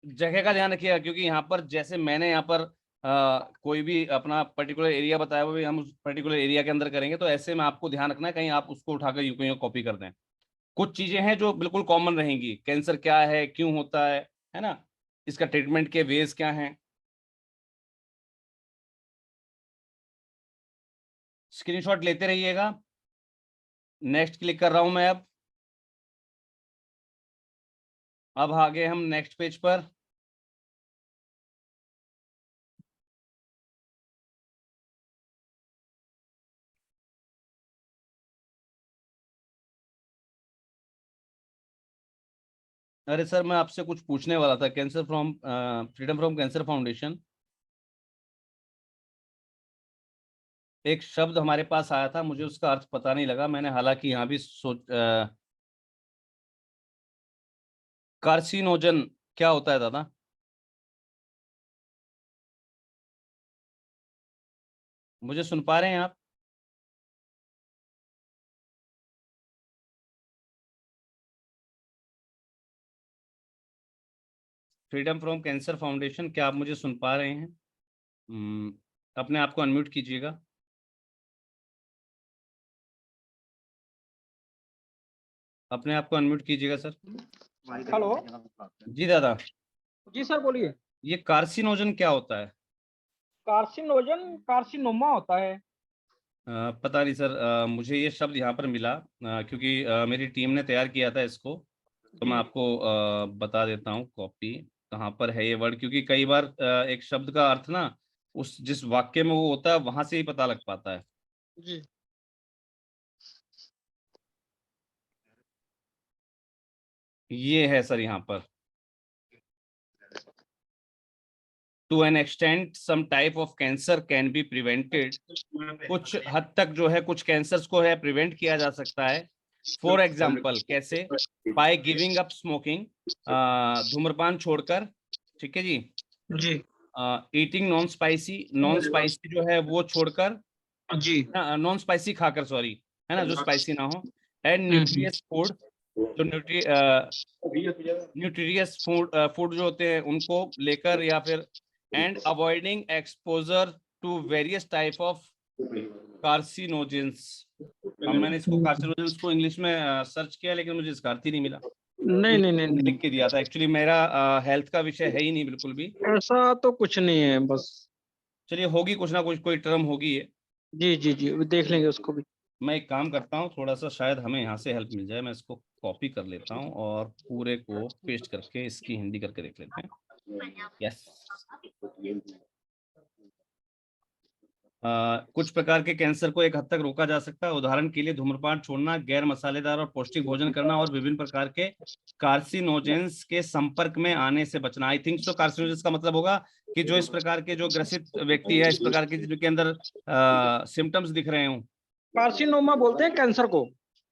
जगह का ध्यान रखिएगा, क्योंकि यहाँ पर जैसे मैंने यहाँ पर कोई भी अपना पर्टिकुलर एरिया बताया हुआ भी हम उस पर्टिकुलर एरिया के अंदर करेंगे, तो ऐसे में आपको ध्यान रखना है कहीं आप उसको उठाकर यूं कहीं कॉपी कर दें। कुछ चीजें हैं जो बिल्कुल कॉमन रहेंगी, कैंसर क्या है, क्यों होता है ना, इसका ट्रीटमेंट के वेज क्या हैं। स्क्रीनशॉट लेते रहिएगा। नेक्स्ट क्लिक कर रहा हूं मैं। अब आगे हम नेक्स्ट पेज पर। अरे सर, मैं आपसे कुछ पूछने वाला था। Cancer from freedom from cancer foundation, एक शब्द हमारे पास आया था, मुझे उसका अर्थ पता नहीं लगा। मैंने हालांकि यहाँ भी कार्सिनोजन क्या होता है दादा? मुझे सुन पा रहे हैं आप? फ्रीडम फ्रॉम कैंसर फाउंडेशन, क्या आप मुझे सुन पा रहे हैं? अपने आप को अनम्यूट कीजिएगा। अपने आप को अनम्यूट कीजिएगा सर। हेलो जी दादा। जी सर बोलिए। ये कार्सिनोजन क्या होता है? कार्सिनोजन कार्सिनोमा होता है। पता नहीं सर, मुझे ये शब्द यहाँ पर मिला, क्योंकि मेरी टीम ने तैयार किया था इसको। तो मैं आपको बता देता हूँ कॉपी कहाँ पर है ये वर्ड, क्योंकि कई बार एक शब्द का अर्थ ना उस जिस वाक्य में वो होता है वहां से ही पता लग पाता है। जी ये है सर यहाँ पर। To an extent some type of cancer can be prevented. कुछ हद तक जो है कुछ कैंसर्स को है प्रिवेंट किया जा सकता है। फॉर एग्जाम्पल कैसे? बाय गिविंग अप स्मोकिंग, धूम्रपान छोड़कर, ठीक है जी। जी ईटिंग नॉन स्पाइसी जो है वो छोड़कर, जी नॉन स्पाइसी खाकर, सॉरी, है ना, जो स्पाइसी ना हो। एंड न्यूट्रियस फूड, जो न्यूट्रियस फूड जो होते हैं उनको लेकर, या फिर and avoiding exposure to various type of carcinogens. अब मैंने इसको कार्सिनोजेंस को इंग्लिश में सर्च किया, लेकिन मुझे इसका अर्थ ही नहीं मिला। नहीं नहीं नहीं लिख के दिया था। एक्चुअली मेरा हेल्थ का विषय है ही नहीं बिल्कुल भी। ऐसा तो कुछ नहीं है बस। चलिए, होगी कुछ ना कुछ, कोई टर्म होगी ये। जी जी जी देख लेंगे उसको भी। मैं एक काम करता हूँ, थोड़ा सा शायद हमें यहाँ से हेल्प मिल जाए। मैं इसको कॉपी कर लेता हूँ और पूरे को पेस्ट करके इसकी हिंदी करके देख लेते हैं। यस, कुछ प्रकार के कैंसर को एक हद तक रोका जा सकता है। उदाहरण के लिए धूम्रपान छोड़ना, गैर मसालेदार और पौष्टिक भोजन करना और विभिन्न प्रकार के कार्सिनोजेंस के संपर्क में आने से बचना। आई थिंक सो कार्सिनोजेंस का मतलब होगा कि जो इस प्रकार के जो ग्रसित व्यक्ति है, इस प्रकार के जिनके अंदर सिम्टम्स दिख रहे हों। कार्सिनोमा बोलते हैं कैंसर को।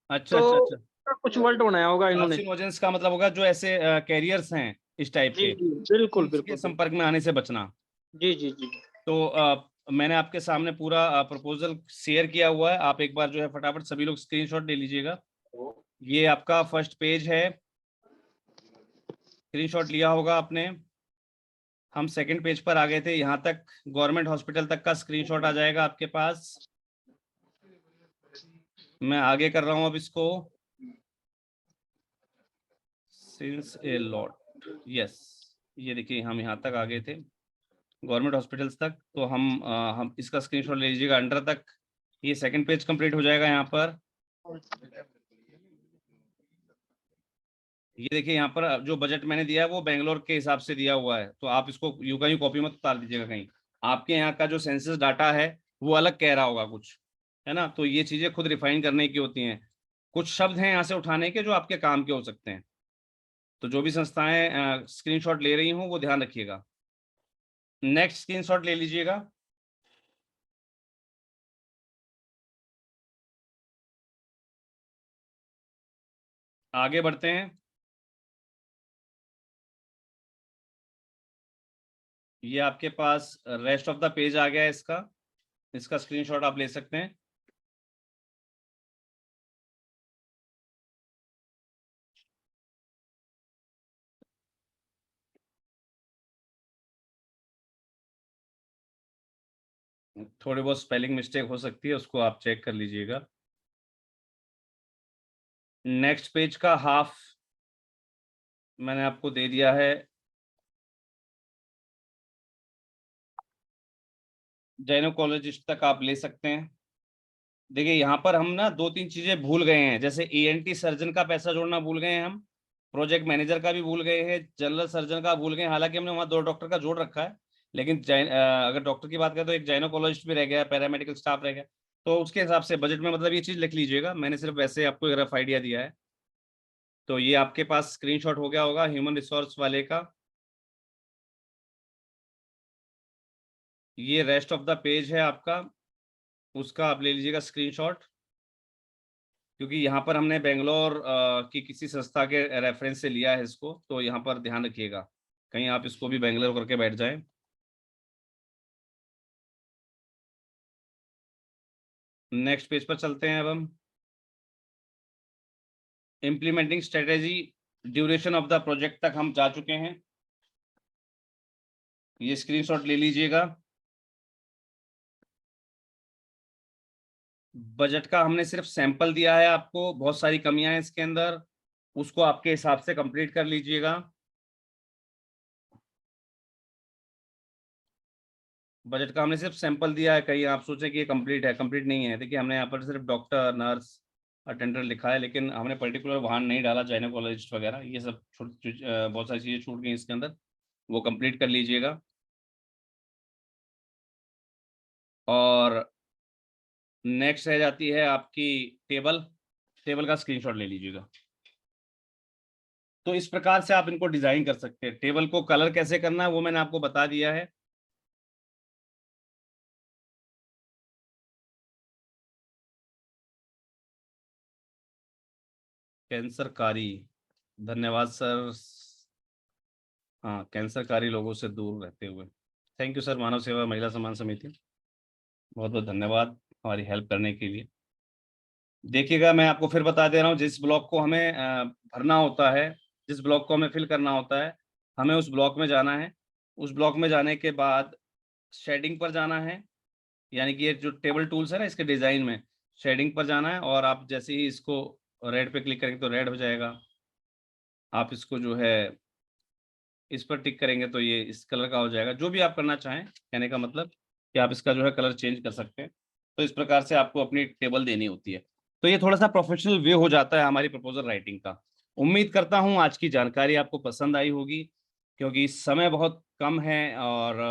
अच्छा तो अच्छा अच्छा। कुछ वर्ड बनाया होगा इन्होंने। कार्सिनोजेंस का मतलब होगा जो ऐसे कैरियर्स हैं इस टाइप जी के, जी बिल्कुल उनके बिल्कुल। संपर्क में आने से बचना। जी जी जी। तो मैंने आपके सामने पूरा प्रपोजल शेयर किया हुआ है। आप एक बार जो है फटाफट सभी लोग स्क्रीनशॉट ले लीजिएगा। ये आपका फर्स्ट पेज है, स्क्रीनशॉट लिया होगा आपने। हम सेकंड पेज पर आ गए थे, यहाँ तक गवर्नमेंट हॉस्पिटल तक का स्क्रीनशॉट आ जाएगा आपके पास। मैं आगे कर रहा हूँ अब इसको। सिंस ए लॉट, यस, ये देखिए हम यहाँ तक आ गए थे गवर्नमेंट हॉस्पिटल्स तक। तो हम इसका स्क्रीनशॉट ले लीजिएगा अंडर तक। ये सेकंड पेज कंप्लीट हो जाएगा यहाँ पर। ये देखिए यहाँ पर जो बजट मैंने दिया है वो बेंगलोर के हिसाब से दिया हुआ है, तो आप इसको यूं का यूं कॉपी मत उतार दीजिएगा कहीं। आपके यहाँ का जो सेंसस डाटा है वो अलग कह रहा होगा कुछ, है ना। तो ये चीजें खुद रिफाइन करने की होती हैं। कुछ शब्द हैं यहाँ से उठाने के जो आपके काम के हो सकते हैं। तो जो भी संस्थाएं स्क्रीनशॉट ले रही हों वो ध्यान रखिएगा। नेक्स्ट स्क्रीनशॉट ले लीजिएगा। आगे बढ़ते हैं। ये आपके पास रेस्ट ऑफ द पेज आ गया है, इसका स्क्रीनशॉट आप ले सकते हैं। थोड़ी बहुत स्पेलिंग मिस्टेक हो सकती है, उसको आप चेक कर लीजिएगा। नेक्स्ट पेज का हाफ मैंने आपको दे दिया है। गायनेकोलॉजिस्ट तक आप ले सकते हैं। देखिए यहाँ पर हम ना 2-3 चीजें भूल गए हैं, जैसे ENT सर्जन का पैसा जोड़ना भूल गए हैं हम, प्रोजेक्ट मैनेजर का भी भूल गए हैं, जनरल सर्जन का भूल गए। हालांकि हमने वहाँ 2 डॉक्टर का जोड़ रखा है, लेकिन अगर डॉक्टर की बात करें तो एक गायनेकोलॉजिस्ट भी रह गया, पैरामेडिकल स्टाफ रह गया। तो उसके हिसाब से बजट में मतलब ये चीज लिख लीजिएगा। मैंने सिर्फ वैसे आपको एक रफ आइडिया दिया है। तो ये आपके पास स्क्रीनशॉट हो गया होगा ह्यूमन रिसोर्स वाले का। ये रेस्ट ऑफ द पेज है आपका, उसका आप ले लीजिएगा स्क्रीनशॉट, क्योंकि यहाँ पर हमने बेंगलोर की किसी संस्था के रेफरेंस से लिया है इसको। तो यहाँ पर ध्यान रखिएगा कहीं आप इसको भी बेंगलोर करके बैठ जाएं। नेक्स्ट पेज पर चलते हैं अब हम। Implementing strategy, duration of the project तक हम जा चुके हैं। ये स्क्रीनशॉट ले लीजिएगा। बजट का हमने सिर्फ सैंपल दिया है आपको, बहुत सारी कमियां हैं इसके अंदर, उसको आपके हिसाब से कंप्लीट कर लीजिएगा। बजट का हमने सिर्फ सैंपल दिया है, कहीं आप सोचें कि ये कंप्लीट है, कंप्लीट नहीं है। देखिए हमने यहाँ पर सिर्फ डॉक्टर, नर्स, अटेंडर लिखा है, लेकिन हमने पर्टिकुलर वहाँ नहीं डाला गायनेकोलॉजिस्ट वगैरह, ये सब बहुत सारी चीजें छूट गई इसके अंदर, वो कंप्लीट कर लीजिएगा। और नेक्स्ट रह जाती है आपकी टेबल का स्क्रीनशॉट ले लीजिएगा। तो इस प्रकार से आप इनको डिजाइन कर सकते हैं। टेबल को कलर कैसे करना है वो मैंने आपको बता दिया है। कैंसरकारी, धन्यवाद सर। हाँ, कैंसरकारी लोगों से दूर रहते हुए, थैंक यू सर। मानव सेवा महिला सम्मान समिति, बहुत बहुत धन्यवाद हमारी हेल्प करने के लिए। देखिएगा मैं आपको फिर बता दे रहा हूँ, जिस ब्लॉक को हमें भरना होता है, जिस ब्लॉक को हमें फिल करना होता है, हमें उस ब्लॉक में जाना है। उस ब्लॉक में जाने के बाद शेडिंग पर जाना है, यानी कि ये जो टेबल टूल्स है ना, इसके डिजाइन में शेडिंग पर जाना है। और आप जैसे ही इसको रेड पे क्लिक करेंगे तो रेड हो जाएगा। आप इसको जो है इस पर टिक करेंगे तो ये इस कलर का हो जाएगा। जो भी आप करना चाहें, कहने का मतलब कि आप इसका जो है कलर चेंज कर सकते हैं। तो इस प्रकार से आपको अपनी टेबल देनी होती है। तो ये थोड़ा सा प्रोफेशनल वे हो जाता है हमारी प्रपोजल राइटिंग का। उम्मीद करता हूँ आज की जानकारी आपको पसंद आई होगी, क्योंकि समय बहुत कम है और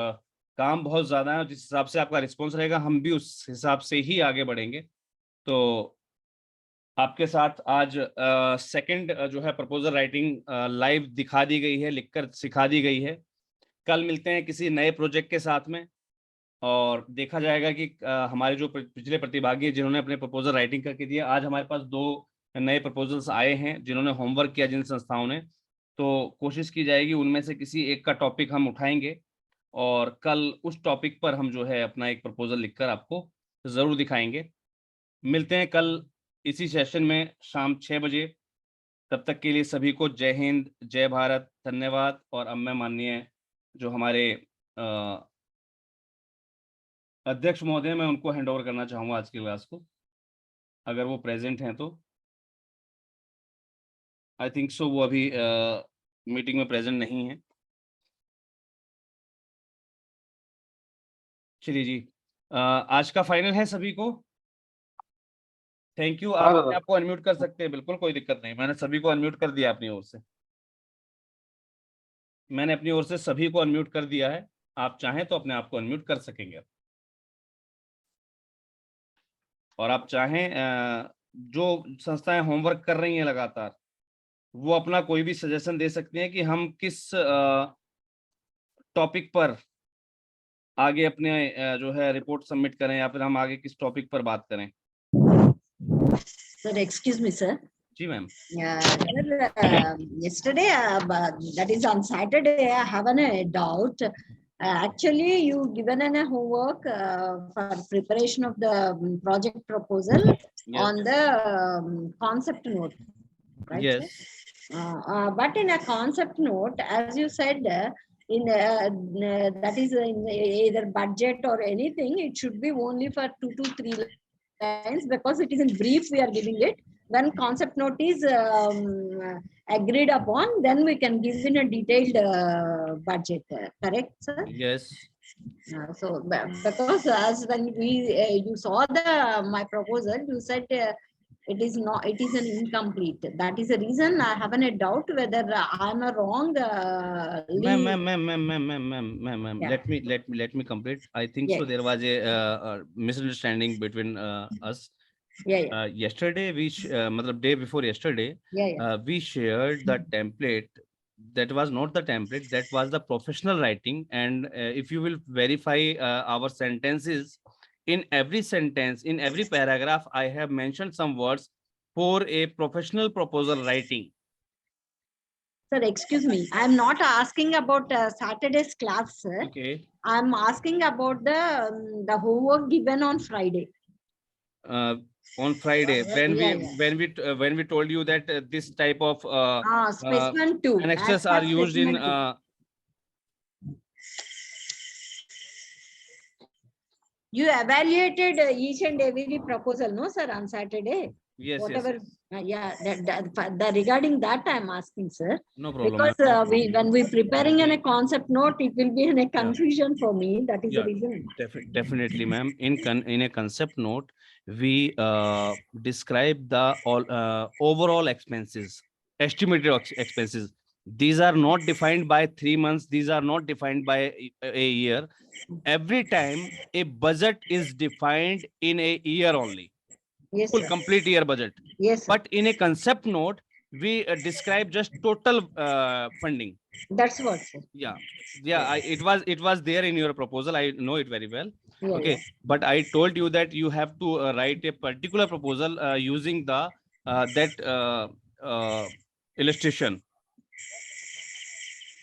काम बहुत ज्यादा है, जिस हिसाब से आपका रिस्पॉन्स रहेगा हम भी उस हिसाब से ही आगे बढ़ेंगे। तो आपके साथ आज सेकंड जो है प्रपोजल राइटिंग लाइव दिखा दी गई है, लिखकर सिखा दी गई है। कल मिलते हैं किसी नए प्रोजेक्ट के साथ में और देखा जाएगा कि हमारे जो पिछले प्रतिभागी जिन्होंने अपने प्रपोजल राइटिंग करके दिया, आज हमारे पास 2 नए प्रपोजल्स आए हैं जिन्होंने होमवर्क किया जिन संस्थाओं ने, तो कोशिश की जाएगी उनमें से किसी एक का टॉपिक हम उठाएंगे और कल उस टॉपिक पर हम जो है अपना एक प्रपोजल लिखकर आपको ज़रूर दिखाएंगे। मिलते हैं कल इसी सेशन में शाम 6 बजे। तब तक के लिए सभी को जय हिंद, जय भारत, धन्यवाद। और अब मैं माननीय जो हमारे अध्यक्ष महोदय, मैं उनको हैंड ओवर करना चाहूँगा आज की क्लास को, अगर वो प्रेजेंट हैं तो। आई थिंक सो वो अभी मीटिंग में प्रेजेंट नहीं है। चलिए जी, आज का फाइनल है सभी को। Thank you. आप अपने आप को अनम्यूट कर सकते हैं, बिल्कुल कोई दिक्कत नहीं। मैंने सभी को अनम्यूट कर दिया अपनी ओर से, मैंने अपनी ओर से सभी को अनम्यूट कर दिया है। आप चाहें तो अपने आप को अनम्यूट कर सकेंगे। और आप चाहें जो संस्थाएं होमवर्क कर रही हैं लगातार, वो अपना कोई भी सजेशन दे सकती हैं कि हम किस टॉपिक पर आगे अपने जो है रिपोर्ट सबमिट करें या फिर हम आगे किस टॉपिक पर बात करें। Sir, excuse me, sir. जी ma'am. Yesterday, that is on Saturday, I have a doubt. Actually, you given a homework for preparation of the project proposal on the concept note, right? Yes. But in a concept note, as you said, in that is in either budget or anything, it should be only for 2 to 3 lines because it is in brief we are giving it. When concept note is agreed upon, then we can give in a detailed budget. Correct, sir? Yes. So because as when we you saw my proposal, you said it is not, it is an incomplete. That is the reason I have a doubt whether I am wrong. Ma'am, let me complete. I think so there was a misunderstanding between us. Yesterday matlab day before yesterday, we shared the template. That was not the template, that was the professional writing. And if you will verify our sentences, in every sentence, in every paragraph, I have mentioned some words for a professional proposal writing. Sir, excuse me. I am not asking about Saturday's class, sir. Okay. I am asking about the homework given on Friday. On Friday, when we told you that this type of specimen 2 annexes are used in you evaluated each and every proposal, no sir, on Saturday? Yes. Whatever. Yes. Regarding that I am asking, sir. No problem. Because when we preparing in a concept note, it will be in a confusion for me. That is the reason. Definitely, ma'am. In a concept note, we describe the overall expenses, estimated expenses. These are not defined by 3 months. These are not defined by a year. Every time a budget is defined in a year only. Yes, full sir. complete year budget. Yes, sir. But in a concept note, we describe just total funding. That's what, sir. It was there in your proposal. I know it very well. Yeah. But I told you that you have to write a particular proposal using the illustration.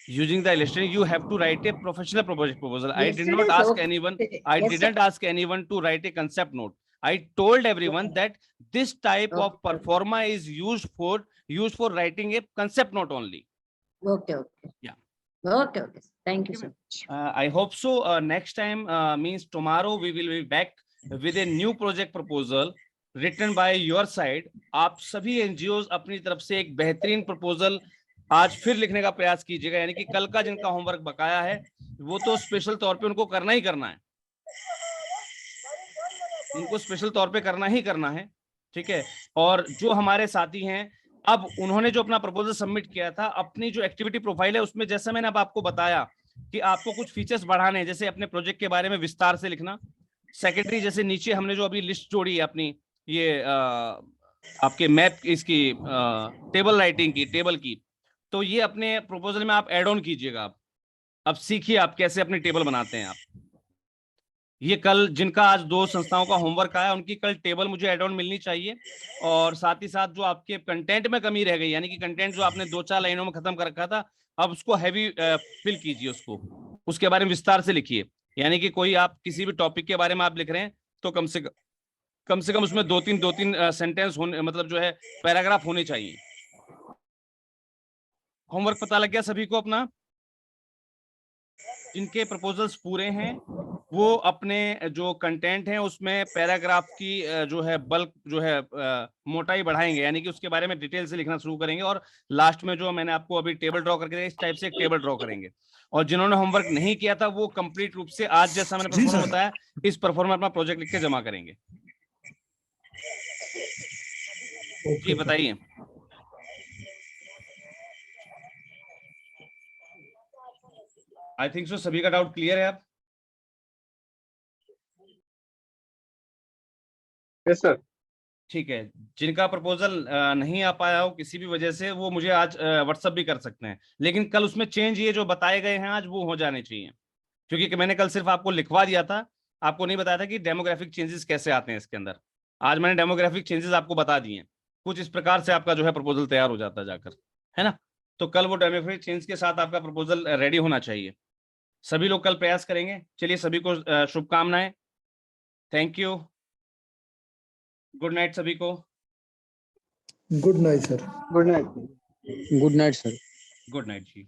Using the illustration, you have to write a professional proposal. I did not ask anyone. I didn't ask anyone to write a concept note. I told everyone that this type of performa is used for writing a concept note only. Okay. Yeah. Okay. Thank you so much. I hope so. Next time means tomorrow we will be back with a new project proposal written by your side. आप सभी NGOs अपनी तरफ से एक बेहतरीन proposal आज फिर लिखने का प्रयास कीजिएगा। यानी कि कल का जिनका होमवर्क बकाया है वो तो स्पेशल तौर पे उनको करना ही करना है, उनको स्पेशल तौर पे करना ही करना है। ठीक है। और जो हमारे साथी हैं, अब उन्होंने जो अपना प्रपोजल सबमिट किया था, अपनी जो एक्टिविटी प्रोफाइल है उसमें जैसा मैंने अब आपको बताया कि आपको कुछ फीचर्स बढ़ाने हैं, जैसे अपने प्रोजेक्ट के बारे में विस्तार से लिखना। सेकेंडरी, जैसे नीचे हमने जो अभी लिस्ट जोड़ी है अपनी, ये आपके मैप इसकी टेबल राइटिंग की, टेबल की, तो ये अपने प्रपोजल में आप एड ऑन कीजिएगा। आप अब सीखिए आप कैसे अपनी टेबल बनाते हैं। आप ये कल जिनका आज 2 संस्थाओं का होमवर्क आया, उनकी कल टेबल मुझे एड ऑन मिलनी चाहिए। और साथ ही साथ जो आपके कंटेंट में कमी रह गई, यानी कि कंटेंट जो आपने 2-4 लाइनों में खत्म कर रखा था, अब उसको हैवी फिल कीजिए, उसके बारे में विस्तार से लिखिए। यानी कि कोई आप किसी भी टॉपिक के बारे में आप लिख रहे हैं तो कम से कम उसमें 2-3 सेंटेंस होने, मतलब जो है पैराग्राफ होने चाहिए। होमवर्क पता लग गया सभी को अपना? जिनके प्रपोजल्स पूरे हैं वो अपने जो कंटेंट है उसमें पैराग्राफ की जो है बल्क जो है मोटाई बढ़ाएंगे, यानी कि उसके बारे में डिटेल से लिखना शुरू करेंगे। और लास्ट में जो मैंने आपको अभी टेबल ड्रॉ करके दिया, इस टाइप से एक टेबल ड्रॉ करेंगे। और जिन्होंने होमवर्क नहीं किया था वो कंप्लीट रूप से आज जैसा मैंने परफॉर्म बताया, इस परफॉर्म में अपना प्रोजेक्ट लिख के जमा करेंगे। जी बताइए। आई थिंक सो सभी का डाउट क्लियर है अब? Yes sir. ठीक है, जिनका प्रपोजल नहीं आ पाया हो किसी भी वजह से, वो मुझे आज व्हाट्सअप भी कर सकते हैं, लेकिन कल उसमें चेंज ये जो बताए गए हैं आज वो हो जाने चाहिए। क्योंकि मैंने कल सिर्फ आपको लिखवा दिया था, आपको नहीं बताया था कि डेमोग्राफिक चेंजेस कैसे आते हैं इसके अंदर। आज मैंने डेमोग्राफिक चेंजेस आपको बता दिए हैं। कुछ इस प्रकार से आपका जो है प्रपोजल तैयार हो जाता है जाकर, है ना? तो कल वो डेमोग्राफिक चेंज के साथ आपका प्रपोजल रेडी होना चाहिए। सभी लोग कल प्रयास करेंगे। चलिए सभी को शुभकामनाएं। Thank you. गुड नाइट सभी को। Good night sir. Good night. Good night sir. Good night जी।